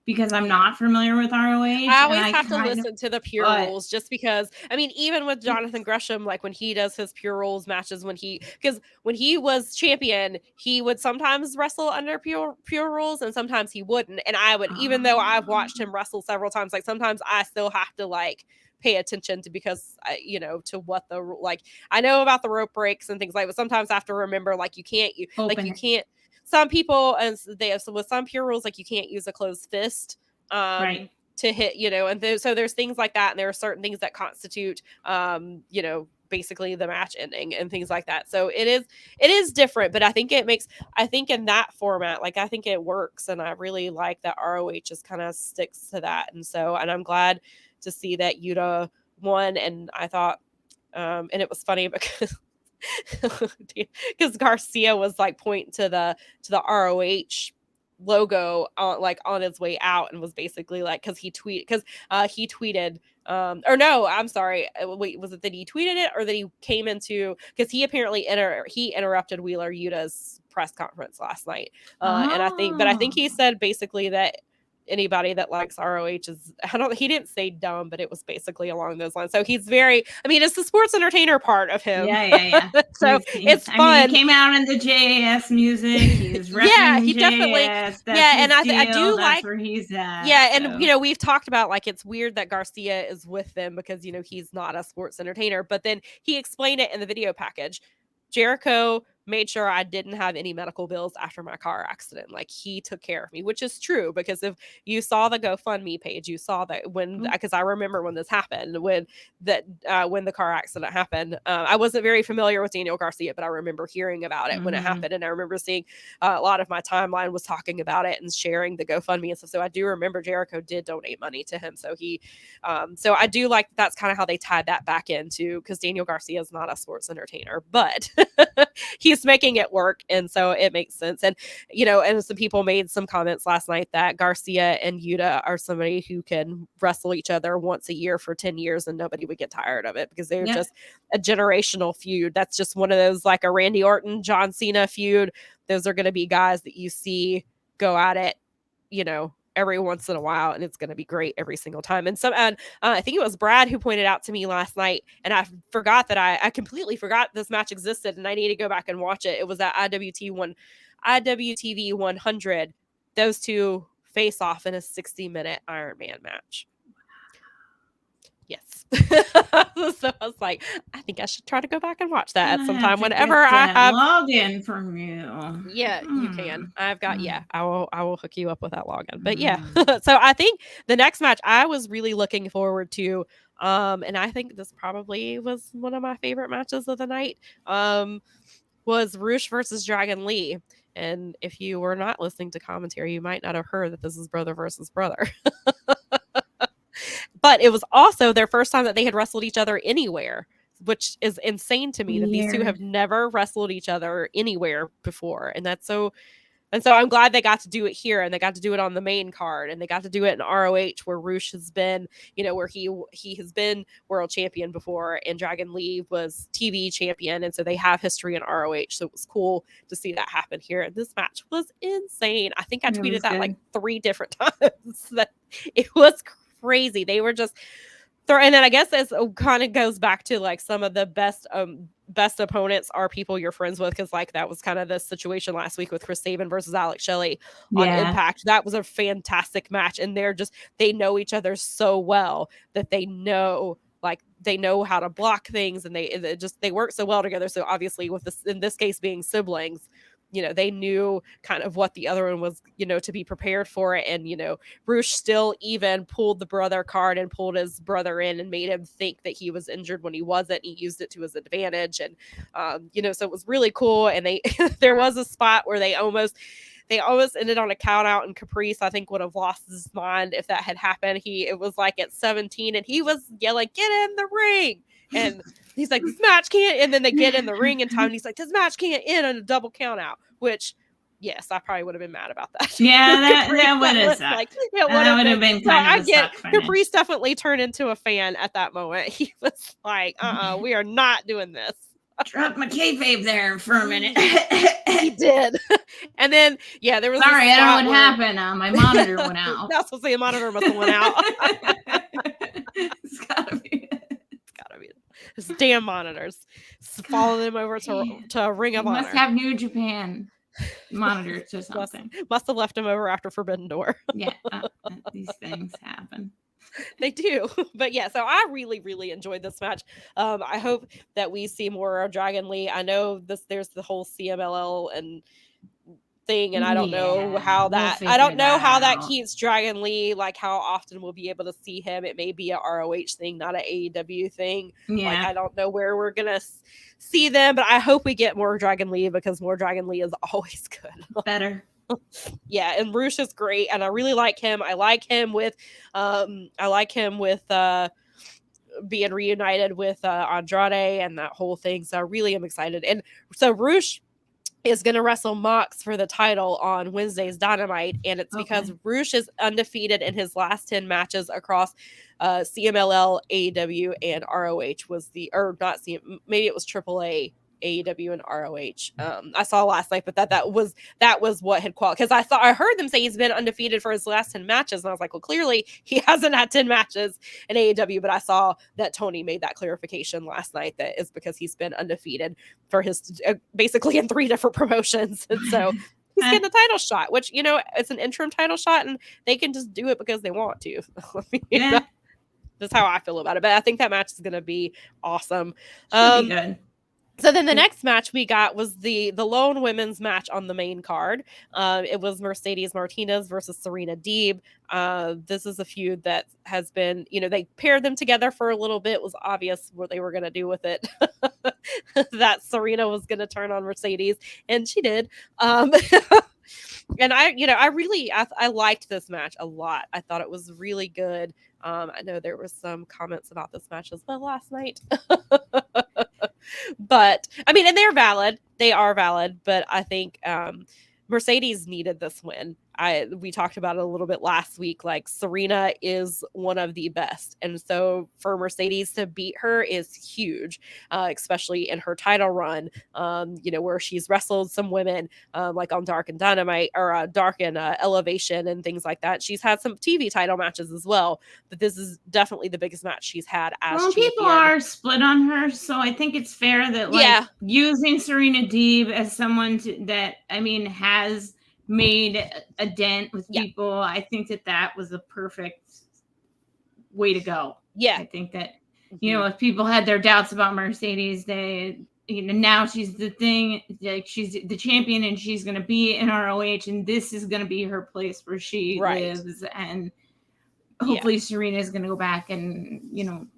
Speaker 2: because I'm not familiar with ROH.
Speaker 1: I always have to listen to the Pure Rules, just because, I mean, even with Jonathan Gresham, like when he does his Pure Rules matches, because when he was champion, he would sometimes wrestle under Pure Rules and sometimes he wouldn't. And I would, even though I've watched him wrestle several times, like sometimes I still have to like pay attention to, because to what I know about the rope breaks and things like, but sometimes I have to remember, like, you can't. Some people, and with some Pure Rules, like you can't use a closed fist to hit, and so there's things like that, and there are certain things that constitute, basically the match ending and things like that. So it is different, but I think in that format, like I think it works, and I really like that ROH just kind of sticks to that, and I'm glad to see that Yuta won, and I thought, and it was funny because. Because Garcia was like pointing to the ROH logo on his way out, and was basically like, he tweeted or no, I'm sorry, wait, was it that he tweeted it or that he came into, because he apparently interrupted Wheeler Yuta's press conference last night, and I think he said basically that anybody that likes ROH is, he didn't say dumb, but it was basically along those lines. So he's it's the sports entertainer part of him.
Speaker 2: Yeah.
Speaker 1: So it's fun.
Speaker 2: He came out in the JAS music. He was he
Speaker 1: definitely.
Speaker 2: That's
Speaker 1: and I do
Speaker 2: that's where he's at.
Speaker 1: Yeah, and we've talked about, like, it's weird that Garcia is with them because he's not a sports entertainer, but then he explained it in the video package. Jericho made sure I didn't have any medical bills after my car accident. Like, he took care of me, which is true, because if you saw the GoFundMe page, you saw that because I remember when this happened, when the car accident happened. I wasn't very familiar with Daniel Garcia, but I remember hearing about it when it happened. And I remember seeing a lot of my timeline was talking about it and sharing the GoFundMe and stuff. So I do remember Jericho did donate money to him. So so I do like, that's kind of how they tied that back into, because Daniel Garcia is not a sports entertainer, but he's making it work, and so it makes sense. And and some people made some comments last night that Garcia and Yuta are somebody who can wrestle each other once a year for 10 years and nobody would get tired of it, because they're just a generational feud. That's just one of those, like a Randy Orton, John Cena feud. Those are going to be guys that you see go at it every once in a while, and it's going to be great every single time. And I think it was Brad who pointed out to me last night, and I forgot that I completely forgot this match existed, and I need to go back and watch it. It was at IWTV 100. Those two face off in a 60-minute Iron Man match. Yes. So I was like, I think I should try to go back and watch that at some time whenever I have
Speaker 2: login from you.
Speaker 1: Yeah, you can. I've got I will hook you up with that login. But yeah. So I think the next match I was really looking forward to, and I think this probably was one of my favorite matches of the night, was Roosh versus Dragon Lee. And if you were not listening to commentary, you might not have heard that this is brother versus brother. But it was also their first time that they had wrestled each other anywhere, which is insane to me that these two have never wrestled each other anywhere before. And so I'm glad they got to do it here, and they got to do it on the main card, and they got to do it in ROH where Roosh has been, where he has been world champion before, and Dragon Lee was TV champion. And so they have history in ROH. So it was cool to see that happen here. And this match was insane. I think I tweeted that like 3 different times. That it was crazy. They were just and then I guess this kind of goes back to like some of the best opponents are people you're friends with, because like that was kind of the situation last week with Chris Sabin versus Alex Shelley on Impact. That was a fantastic match, and they know each other so well that they know how to block things, and they work so well together. So obviously with this, in this case being siblings, they knew kind of what the other one was, to be prepared for it. And, Roosh still even pulled the brother card and pulled his brother in and made him think that he was injured when he wasn't. He used it to his advantage. And, so it was really cool. And there was a spot where they almost ended on a count out, and Caprice, I think, would have lost his mind if that had happened. It was like at 17 and he was yelling, "Get in the ring." And he's like, "This match can't." And then they get in the ring in time, and he's like, "This match can't end on a double count out," which, yes, I probably would have been mad about that.
Speaker 2: Yeah, that would have sucked.
Speaker 1: Like, it would have been kind of a suck finish. Caprice definitely turned into a fan at that moment. He was like, we are not doing this.
Speaker 2: Dropped my kayfabe there for a minute.
Speaker 1: He did. And then, there was
Speaker 2: sorry, I don't know what happened. My monitor went out.
Speaker 1: That's what the monitor must have went out.
Speaker 2: It's gotta be
Speaker 1: this damn monitors. Follow them over to Ring of Honor.
Speaker 2: Must have New Japan monitors or something.
Speaker 1: Must have left them over after Forbidden Door.
Speaker 2: Yeah, these things happen.
Speaker 1: They do. But yeah, so I really, really enjoyed this match. I hope that we see more of Dragon Lee. I know there's the whole CMLL and thing, and I don't know how that keeps Dragon Lee, like how often we'll be able to see him. It may be a ROH thing, not an AEW thing. Like, I don't know where we're gonna see them, but I hope we get more Dragon Lee, because more Dragon Lee is always good.
Speaker 2: Better.
Speaker 1: Yeah, and Roosh is great, and I really like him. I like him with being reunited with Andrade and that whole thing. So I really am excited. And so Roosh is going to wrestle Mox for the title on Wednesday's Dynamite, and it's because Roosh is undefeated in his last 10 matches across CMLL, AEW, and ROH. Maybe it was AAA, AEW, and ROH. I saw last night, but that was what had qualified, because I heard them say he's been undefeated for his last 10 matches, and I was like, well, clearly he hasn't had 10 matches in AEW. But I saw that Tony made that clarification last night, that is because he's been undefeated for his basically in 3 different promotions, and so he's getting a title shot, which, it's an interim title shot, and they can just do it because they want to. That's how I feel about it. But I think that match is going to be awesome.
Speaker 2: Should be good.
Speaker 1: So then the next match we got was the lone women's match on the main card. It was Mercedes Martinez versus Serena Deeb. This is a feud that has been, they paired them together for a little bit. It was obvious what they were going to do with it. That Serena was going to turn on Mercedes, and she did. And I liked this match a lot. I thought it was really good. I know there were some comments about this match as well last night. But I mean, and they're valid. They are valid. But I think Mercedes needed this win. we talked about it a little bit last week. Like, Serena is one of the best, and so for Mercedes to beat her is huge, especially in her title run. Where she's wrestled some women, like on Dark and Dynamite, or Dark and Elevation and things like that. She's had some TV title matches as well, but this is definitely the biggest match she's had as champion.
Speaker 2: People are split on her, so I think it's fair that using Serena Deeb as someone that has made a dent with people. I think that was a perfect way to go.
Speaker 1: Yeah,
Speaker 2: I think that if people had their doubts about Mercedes, now she's the thing, like she's the champion, and she's going to be in ROH, and this is going to be her place where she lives, and hopefully Serena is going to go back and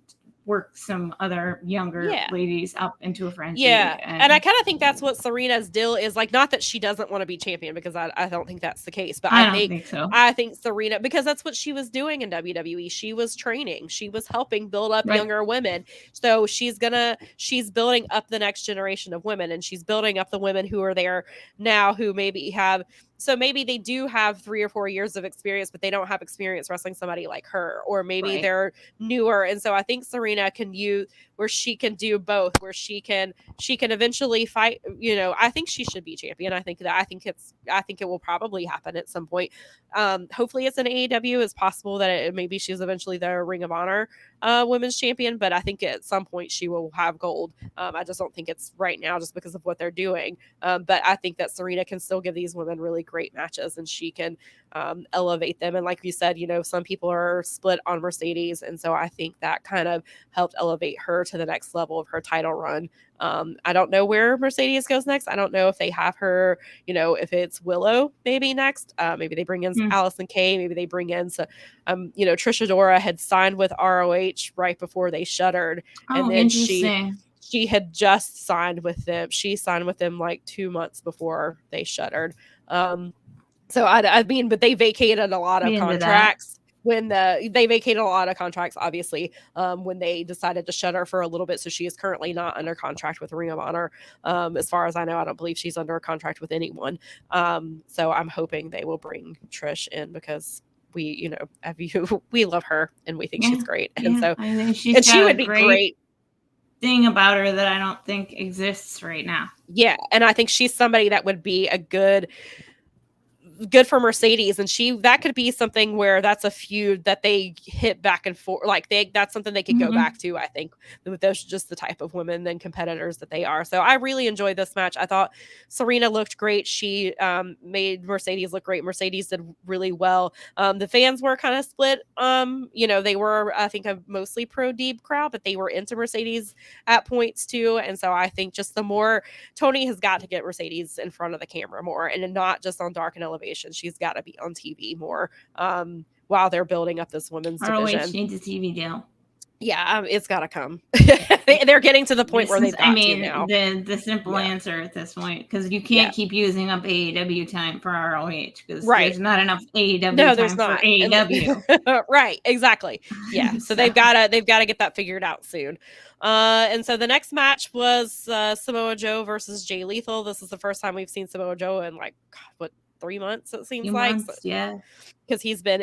Speaker 2: work some other younger ladies up into a frenzy.
Speaker 1: Yeah. And I kind of think that's what Serena's deal is. Like, not that she doesn't want to be champion, because I don't think that's the case, but I think so. I think Serena, because that's what she was doing in WWE. She was training. She was helping build up younger women. So she's building up the next generation of women, and she's building up the women who are there now, who maybe they do have 3 or 4 years of experience, but they don't have experience wrestling somebody like her, or maybe they're newer. And so I think Serena can use where she can do both, where she can eventually fight. I think she should be champion. I think it will probably happen at some point. Hopefully it's an AEW. It's possible that maybe she's eventually the Ring of Honor women's champion, but I think at some point she will have gold. I just don't think it's right now, just because of what they're doing. But I think that Serena can still give these women really great matches, and she can elevate them. And like you said, some people are split on Mercedes, and so I think that kind of helped elevate her to the next level of her title run. I don't know where Mercedes goes next. I don't know if they have her, if it's Willow maybe next. Maybe they bring in Allison Kay. Maybe they bring in Trisha Dora had signed with ROH right before they shuttered, and then she had just signed with them. She signed with them like 2 months before they shuttered. So but they vacated a lot of contracts. When they vacated a lot of contracts, obviously, when they decided to shut her for a little bit. So she is currently not under contract with Ring of Honor. As far as I know, I don't believe she's under a contract with anyone. So I'm hoping they will bring Trish in, because we love her, and we think she's great. And so she would be great.
Speaker 2: Thing about her that I don't think exists right now.
Speaker 1: Yeah. And I think she's somebody that would be a good for Mercedes, and that could be something where that's a feud that they hit back and forth, like that's something they could go back to. I think those are just the type of women and competitors that they are. So I really enjoyed this match. I thought Serena looked great. She made Mercedes look great. Mercedes did really well. The fans were kind of split. They were, I think, a mostly pro Deeb crowd, but they were into Mercedes at points too. And so I think just the more Tony has got to get Mercedes in front of the camera more, and not just on Dark and Elevation. She's got to be on TV more while they're building up this women's division.
Speaker 2: ROH needs a TV deal.
Speaker 1: Yeah, it's got to come. They're getting to the point where they've got to now.
Speaker 2: The simple answer at this point, because you can't keep using up AEW time for ROH, because there's not enough AEW time for AEW.
Speaker 1: Right, exactly. Yeah, so they've got to get that figured out soon. And so the next match was Samoa Joe versus Jay Lethal. This is the first time we've seen Samoa Joe in 3 months, it seems like.
Speaker 2: Yeah,
Speaker 1: because he's been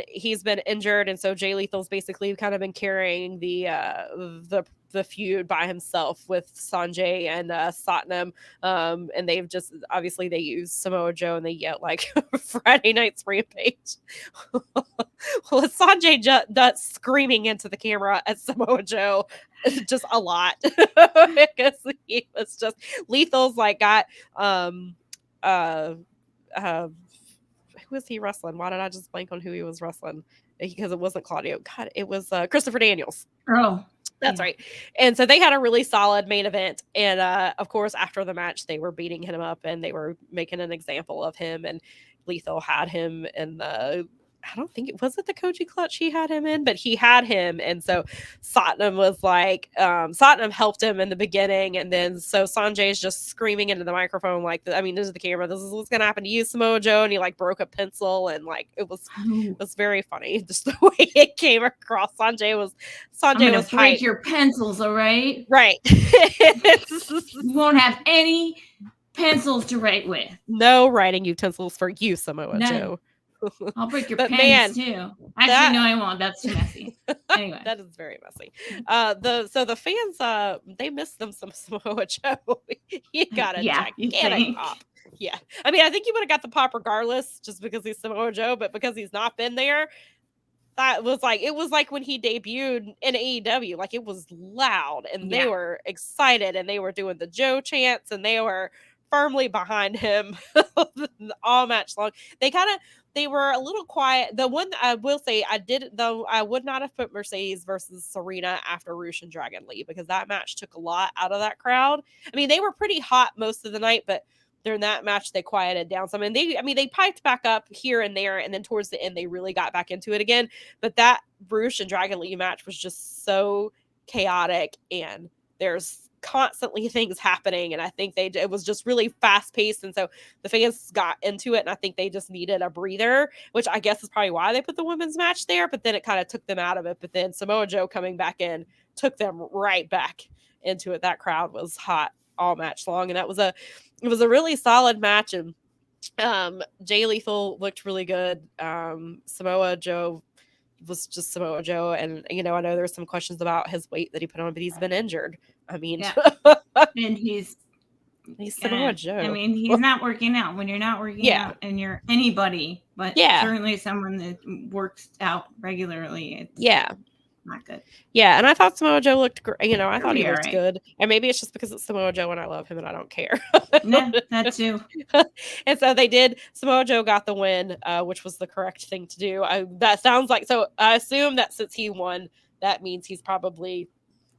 Speaker 1: injured, and so Jay Lethal's basically kind of been carrying the feud by himself with Sanjay and Satnam, and they've just obviously they use Samoa Joe, and they yell like Friday Night's Rampage. Well, Sanjay screaming into the camera at Samoa Joe just a lot, because he was just Lethal's got who was he wrestling? Why did I just blank on who he was wrestling? Because it wasn't Claudio. God, it was Christopher Daniels.
Speaker 2: Oh,
Speaker 1: that's right. And so they had a really solid main event. And of course, after the match, they were beating him up, and they were making an example of him. And Lethal had him in the, I don't think it was the Koji clutch he had him in, but he had him. And so Satnam was like, Satnam helped him in the beginning. And then so Sanjay's just screaming into the microphone, this is the camera. This is what's going to happen to you, Samoa Joe. And he broke a pencil, and it was very funny. Just the way it came across. Sanjay was
Speaker 2: break your pencils. All right.
Speaker 1: Right.
Speaker 2: You won't have any pencils to write with.
Speaker 1: No writing utensils for you, Samoa Joe.
Speaker 2: I'll break your pants too. Actually, no, I won't. That's too messy. Anyway,
Speaker 1: that is very messy. The fans they missed them some Samoa Joe. He got a gigantic pop. Yeah, I mean, I think he would have got the pop regardless, just because he's Samoa Joe, but because he's not been there. That was like, it was like when he debuted in AEW, like it was loud and they were excited and they were doing the Joe chants and they were firmly behind him all match long. They were a little quiet. The one I will say I would not have put Mercedes versus Serena after Roosh and Dragon Lee, because that match took a lot out of that crowd. I mean, they were pretty hot most of the night, but during that match they quieted down some, and they piped back up here and there, and then towards the end they really got back into it again. But that Roosh and Dragon Lee match was just so chaotic, and there's constantly things happening, and I think it was just really fast paced, and so the fans got into it, and I think they just needed a breather, which I guess is probably why they put the women's match there. But then it kind of took them out of it. But then Samoa Joe coming back in took them right back into it. That crowd was hot all match long, and it was a really solid match. And Jay Lethal looked really good. Samoa Joe was just Samoa Joe, and I know there's some questions about his weight that he put on, but he's been injured. I mean,
Speaker 2: and he's
Speaker 1: Samoa Joe.
Speaker 2: I mean, he's not working out. When you're not working out and you're anybody, but certainly someone that works out regularly, it's not good.
Speaker 1: Yeah, and I thought Samoa Joe looked great. I thought he looked good. And maybe it's just because it's Samoa Joe and I love him and I don't care.
Speaker 2: No, that too.
Speaker 1: And so they did. Samoa Joe got the win, which was the correct thing to do. That sounds like, so I assume that since he won, that means he's probably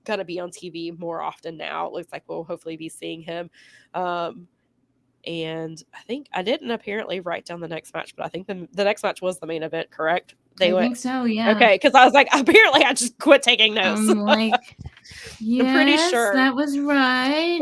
Speaker 1: going to be on TV more often now. It looks like we'll hopefully be seeing him. And I think I didn't apparently write down the next match, but I think the next match was the main event, correct?
Speaker 2: I think so, yeah.
Speaker 1: Okay, because I was like, apparently I just quit taking notes.
Speaker 2: I'm like, yes, I'm pretty sure that was right.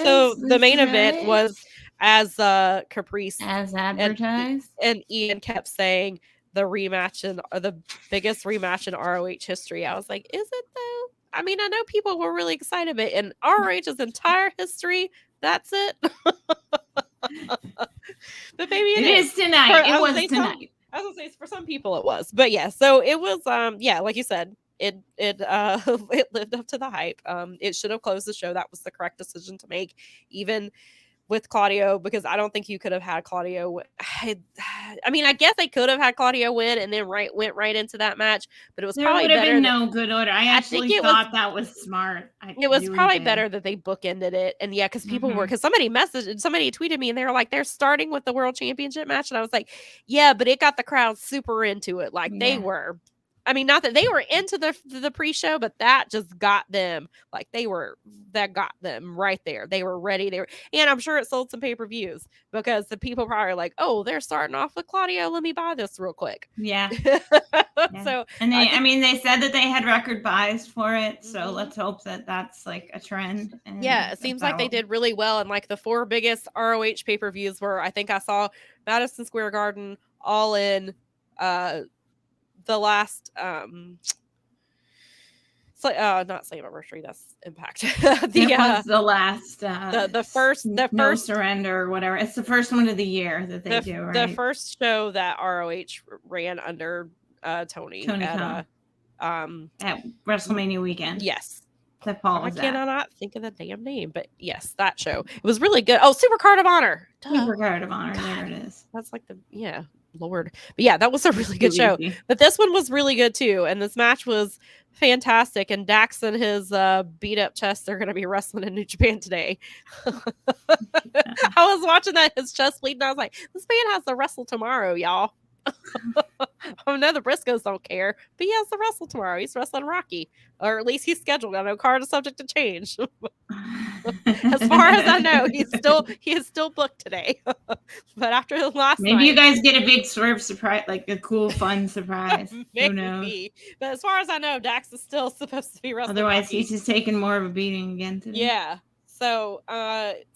Speaker 1: So the main event was as Caprice,
Speaker 2: as advertised,
Speaker 1: and Ian kept saying the rematch and the biggest rematch in ROH history. I was like, is it though? I mean, I know people were really excited, but in ROH's entire history, that's it. But maybe it
Speaker 2: is tonight. It was tonight.
Speaker 1: I was gonna say for some people it was, but yeah. So it was, like you said, it it lived up to the hype. It should have closed the show. That was the correct decision to make, even with Claudio, because I don't think you could have had Claudio. I mean, I guess they could have had Claudio win and then went right into that match, but it was probably better.
Speaker 2: There would have been no good order. I actually thought that was smart.
Speaker 1: It was probably better that they bookended it. And yeah, because people were, because somebody tweeted me and they were like, they're starting with the World Championship match. And I was like, yeah, but it got the crowd super into it. Like they were. I mean, not that they were into the pre-show, but that just got them. Like that got them right there. They were ready. And I'm sure it sold some pay-per-views, because the people probably are like, oh, they're starting off with Claudio. Let me buy this real quick.
Speaker 2: Yeah.
Speaker 1: So,
Speaker 2: and they said that they had record buys for it. So let's hope that that's like a trend.
Speaker 1: Yeah, it seems like they did really well. And like the 4 biggest ROH pay-per-views were, I think I saw Madison Square Garden, All In, the last not Slammiversary, that's Impact.
Speaker 2: Was the last
Speaker 1: the first
Speaker 2: No Surrender or whatever. It's the first one of the year that they do, right?
Speaker 1: The first show that ROH ran under Tony at
Speaker 2: WrestleMania weekend.
Speaker 1: Yes.
Speaker 2: That Paul was
Speaker 1: I cannot think of the damn name, but yes, that show. It was really good. Oh, Supercard of Honor.
Speaker 2: Supercard of Honor. There it is.
Speaker 1: That's like Lord. But yeah, that was a really good show. But this one was really good too. And this match was fantastic. And Dax and his beat up chest are going to be wrestling in New Japan today. I was watching that, his chest bleeding. I was like, this man has to wrestle tomorrow, y'all. I know the Briscoes don't care, but he has to wrestle tomorrow. He's wrestling Rocky, or at least he's scheduled. I know card is subject to change. As far as I know, he is still booked today. But after the last
Speaker 2: maybe you guys get a big swerve surprise, like a cool, fun surprise. Who knows?
Speaker 1: But as far as I know, Dax is still supposed to be wrestling.
Speaker 2: Otherwise,
Speaker 1: Rocky.
Speaker 2: He's just taking more of a beating again today.
Speaker 1: Yeah. So that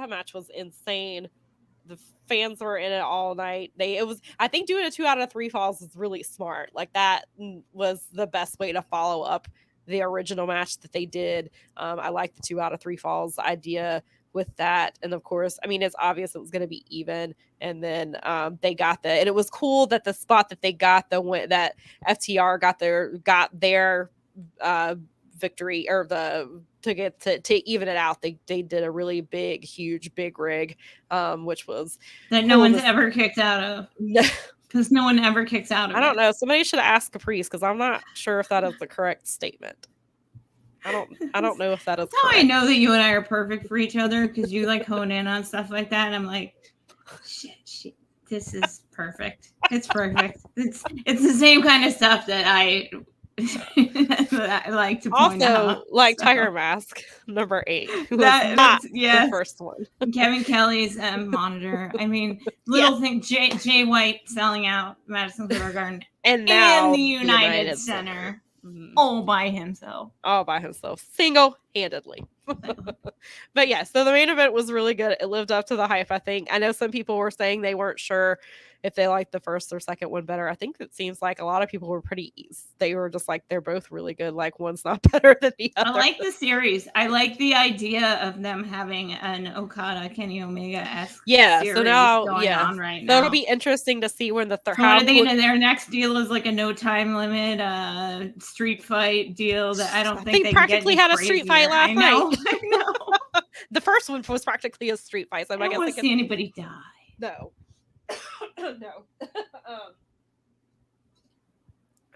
Speaker 1: match was insane. The fans were in it all night. I think doing a 2 out of 3 falls is really smart. Like that was the best way to follow up the original match that they did. I like the 2 out of 3 falls idea. with that. And of course, I mean, it's obvious it was going to be even. And then they got and it was cool that the spot that they got, that FTR got their victory, or to even it out, they did a really huge rig, which was
Speaker 2: that no one's ever kicked out of. Because no one ever kicks out of it.
Speaker 1: I don't know. Somebody should ask Caprice, because I'm not sure if that is the correct statement. I don't know if that is correct.
Speaker 2: I know that you and I are perfect for each other, because you like hone in on stuff like that, and I'm like, shit, this is perfect. It's perfect. It's the same kind of stuff that I like to point out.
Speaker 1: Also, like Tiger Mask number 8. That's the first one.
Speaker 2: Kevin Kelly's monitor. I mean, thing. Jay White selling out Madison Square Garden
Speaker 1: and now
Speaker 2: the United Center. All by himself.
Speaker 1: Single-handedly. But yeah, so the main event was really good. It lived up to the hype, I think. I know some people were saying they weren't sure if they liked the first or second one better. I think it seems like a lot of people were they were just like, they're both really good. Like, one's not better than the other.
Speaker 2: I like the series. I like the idea of them having an Okada, Kenny Omega-esque series
Speaker 1: so now,
Speaker 2: going on right now.
Speaker 1: So it'll be interesting to see when the third.
Speaker 2: So what are they going to, their next deal is like a no time limit street fight deal that I don't think they
Speaker 1: practically had a street fight last night.
Speaker 2: I know.
Speaker 1: The first one was practically a street fight. So
Speaker 2: I don't want to see anybody die.
Speaker 1: No. No.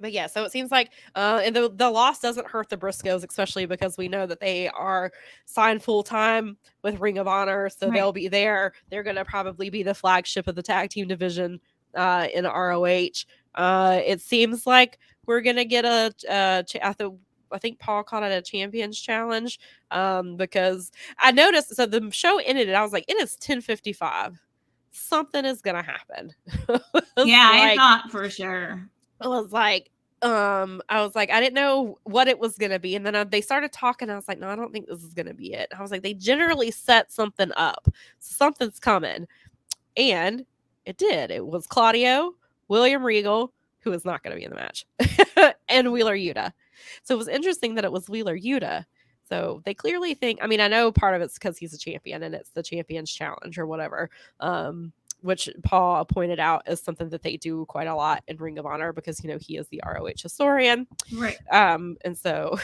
Speaker 1: But yeah, so it seems like and the loss doesn't hurt the Briscoes, especially because we know that they are signed full-time with Ring of Honor, so they'll be there. They're going to probably be the flagship of the tag team division in ROH. It seems like we're going to get I think Paul called it a Champions Challenge, because I noticed, so the show ended and I was like, it is 10:55. Something is going to happen.
Speaker 2: I thought for sure.
Speaker 1: I was like, I didn't know what it was going to be. And then they started talking. I was like, no, I don't think this is going to be it. I was like, they generally set something up. So something's coming. And it did. It was Claudio, William Regal, who is not going to be in the match, and Wheeler Yuta. So it was interesting that it was Wheeler Yuta. So they clearly think, I mean, I know part of it's because he's a champion and it's the Champions Challenge or whatever, which Paul pointed out is something that they do quite a lot in Ring of Honor because, he is the ROH historian.
Speaker 2: Right.
Speaker 1: And so,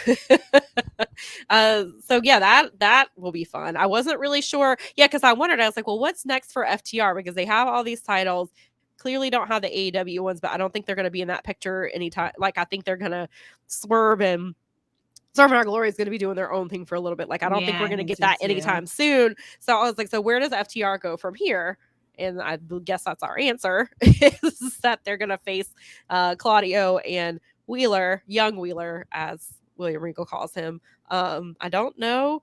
Speaker 1: that will be fun. I wasn't really sure. Yeah. Cause I wondered, I was like, well, what's next for FTR? Because they have all these titles, clearly don't have the AEW ones, but I don't think they're going to be in that picture anytime. Like, I think they're going to swerve, and Storm and Our Glory is going to be doing their own thing for a little bit. Like, I don't think we're going to get that anytime soon. So I was like, so where does FTR go from here? And I guess that's our answer, is that they're going to face Claudio and Wheeler, young Wheeler, as William Regal calls him. I don't know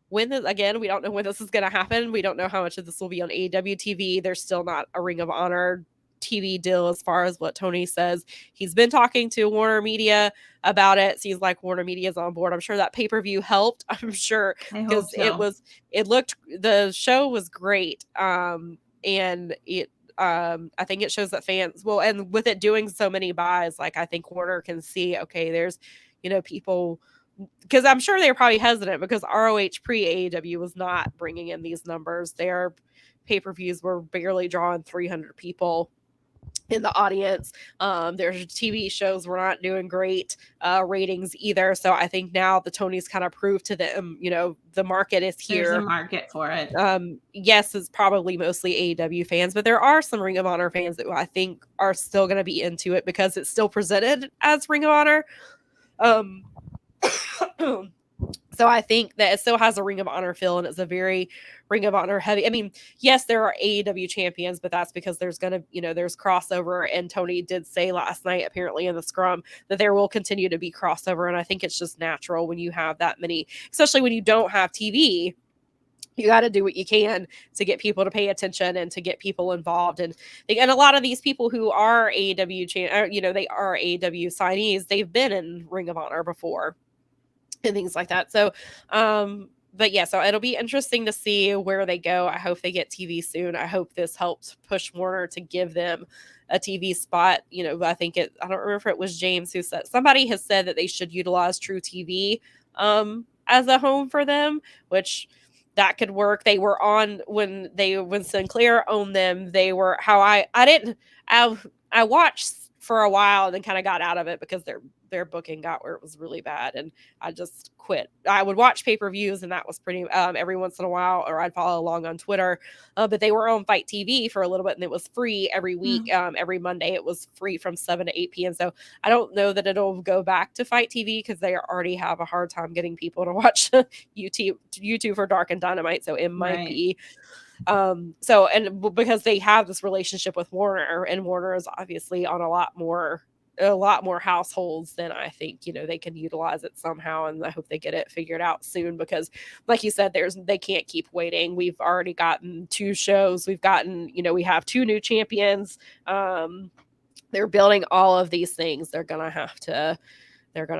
Speaker 1: when we don't know when this is going to happen. We don't know how much of this will be on AEW TV. There's still not a Ring of Honor TV deal as far as what Tony says. He's been talking to Warner Media about it. Seems like Warner Media is on board. I'm sure that pay-per-view helped. I'm sure, because the show was great. And it I think it shows that fans, and with it doing so many buys, like, I think Warner can see, okay, there's people, because I'm sure they're probably hesitant because ROH pre-AEW was not bringing in these numbers. Their pay-per-views were barely drawing 300 people in the audience. Their TV shows were not doing great ratings either. So I think now the Tonys kind of proved to them, the market is here.
Speaker 2: There's a market for it.
Speaker 1: Yes, it's probably mostly AEW fans, but there are some Ring of Honor fans that I think are still going to be into it because it's still presented as Ring of Honor. So I think that it still has a Ring of Honor feel, and it's a very Ring of Honor heavy. I mean, yes, there are AEW champions, but that's because there's going to, there's crossover. And Tony did say last night, apparently in the scrum, that there will continue to be crossover. And I think it's just natural when you have that many, especially when you don't have TV. You got to do what you can to get people to pay attention and to get people involved. And a lot of these people who are AEW, they are AEW signees. They've been in Ring of Honor before and things like that. So, but yeah, so it'll be interesting to see where they go. I hope they get TV soon. I hope this helps push Warner to give them a TV spot. I think I don't remember if it was James who said, somebody has said that they should utilize True TV as a home for them, which that could work. They were on when Sinclair owned them. They were I watched for a while and then kind of got out of it because their booking got where it was really bad, and I just quit. I would watch pay-per-views, and that was pretty every once in a while, or I'd follow along on Twitter. But they were on Fight TV for a little bit, and it was free every week. Every Monday it was free from 7 to 8 p.m. So I don't know that it'll go back to Fight TV because they already have a hard time getting people to watch YouTube for Dark and Dynamite. So it might be. So, and because they have this relationship with Warner, and Warner is obviously on a lot more households than I think, they can utilize it somehow. And I hope they get it figured out soon, because like you said, they can't keep waiting. We've already gotten 2 shows. We've gotten, we have 2 new champions. They're building all of these things. They're going to have to.
Speaker 2: You've got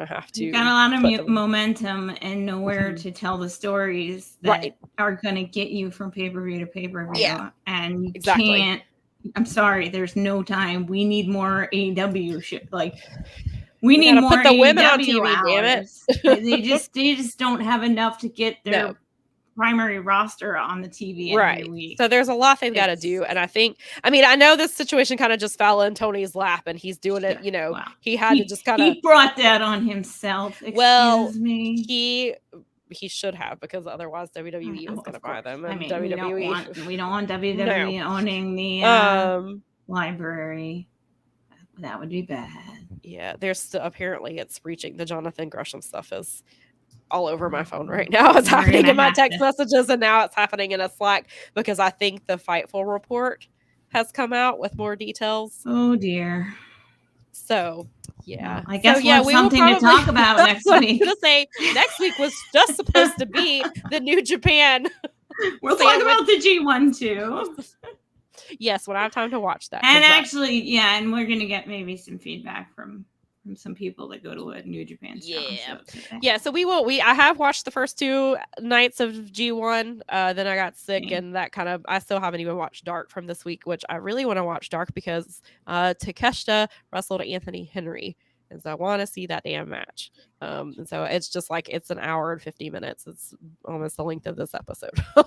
Speaker 2: a lot of momentum and nowhere to tell the stories that are going to get you from pay-per-view to pay-per-view.
Speaker 1: Yeah,
Speaker 2: and you can't. I'm sorry, there's no time. We need more AEW shit. Like, we need more put the AEW women on TV, hours. Damn it. they just don't have enough to get their primary roster on the TV every week.
Speaker 1: So there's a lot they've got to do. And I know this situation kind of just fell in Tony's lap, and he's doing it, he had to just kind of.
Speaker 2: He brought that on himself. Excuse me.
Speaker 1: He should have, because otherwise WWE was going to buy them. And
Speaker 2: WWE, we don't want WWE owning the library. That would be bad.
Speaker 1: Yeah, there's apparently it's reaching. The Jonathan Gresham stuff is all over my phone right now. It's happening in my text messages, and now it's happening in a Slack, because I think the Fightful report has come out with more details.
Speaker 2: Oh dear.
Speaker 1: So yeah,
Speaker 2: I guess we have something to talk about next week.
Speaker 1: I was gonna say next week was just supposed to be the New Japan.
Speaker 2: We'll talk about the G1 too.
Speaker 1: Yes, when I have time to watch that.
Speaker 2: And actually, and we're gonna get maybe some feedback from some people that go to a New Japan Strong show today.
Speaker 1: Yeah, so I have watched the first 2 nights of G1. Then I got sick, and that I still haven't even watched Dark from this week, which I really want to watch Dark because Takeshita wrestled Anthony Henry, and so I want to see that damn match. And so it's just like, it's an hour and 50 minutes. It's almost the length of this episode. So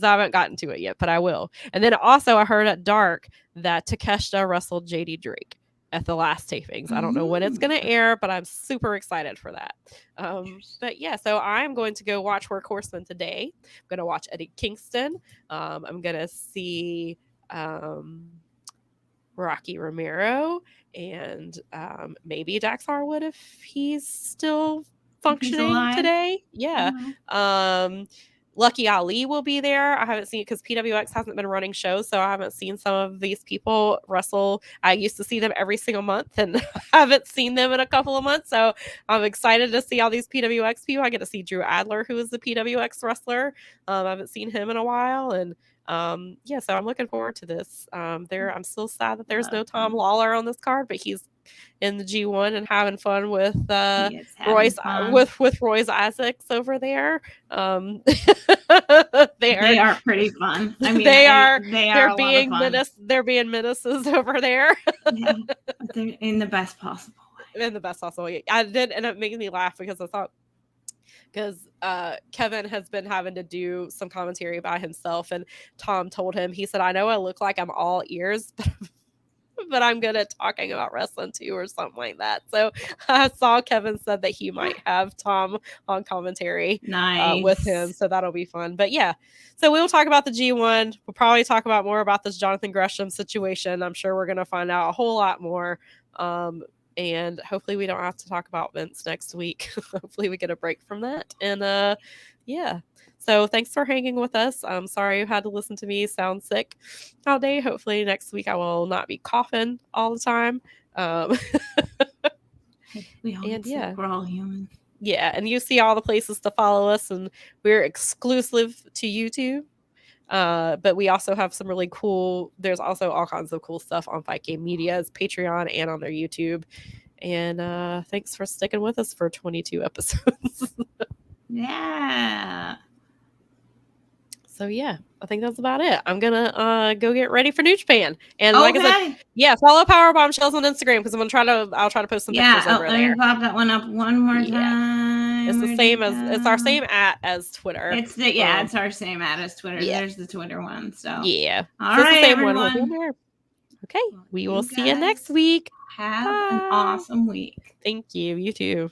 Speaker 1: I haven't gotten to it yet, but I will. And then also I heard at Dark that Takeshita wrestled JD Drake at the last tapings. I don't know when it's going to air, but I'm super excited for that. But yeah, so I'm going to go watch Workhorseman today. I'm going to watch Eddie Kingston. I'm going to see Rocky Romero, and maybe Dax Harwood if he's still functioning today. Yeah. Lucky Ali will be there. I haven't seen, because PWX hasn't been running shows, so I haven't seen some of these people wrestle. I used to see them every single month, and I haven't seen them in a couple of months, so I'm excited to see all these PWX people. I get to see Drew Adler, who is the PWX wrestler. I haven't seen him in a while, and so I'm looking forward to this. I'm still sad that there's no Tom Lawler on this card, but he's in the G1 and having fun with Royce Isaacs over there.
Speaker 2: They are pretty fun. I mean,
Speaker 1: they're being menaces over there.
Speaker 2: Yeah, they're in the best possible way.
Speaker 1: In the best possible way. I did end up making me laugh because I thought, because Kevin has been having to do some commentary by himself, and Tom told him, he said, I know I look like I'm all ears, but I'm good at talking about wrestling too, or something like that. So I saw Kevin said that he might have Tom on commentary with him, so that'll be fun. But yeah, so we'll talk about the G1. We'll probably talk about more about this Jonathan Gresham situation. I'm sure we're going to find out a whole lot more. And hopefully we don't have to talk about Vince next week. Hopefully we get a break from that. And so thanks for hanging with us. I'm sorry you had to listen to me sound sick all day. Hopefully next week I will not be coughing all the time.
Speaker 2: We all get sick. We're all human.
Speaker 1: Yeah, and you see all the places to follow us, and we're exclusive to YouTube. But we also have some really cool, there's also all kinds of cool stuff on Fight Game Media's Patreon and on their YouTube. And thanks for sticking with us for 22 episodes.
Speaker 2: Yeah.
Speaker 1: So yeah, I think that's about it. I'm gonna go get ready for New Japan, and like I said, follow Powerbombshells on Instagram, because I'll try to post some pictures over there.
Speaker 2: Let me pop that one up one more time.
Speaker 1: It's the same it's our same as Twitter.
Speaker 2: It's it's our same as Twitter. Yeah. There's the Twitter one. So
Speaker 1: yeah,
Speaker 2: all right,
Speaker 1: the same
Speaker 2: everyone.
Speaker 1: one will be there. Okay, we will see you next week.
Speaker 2: Have an awesome week.
Speaker 1: Thank you. You too.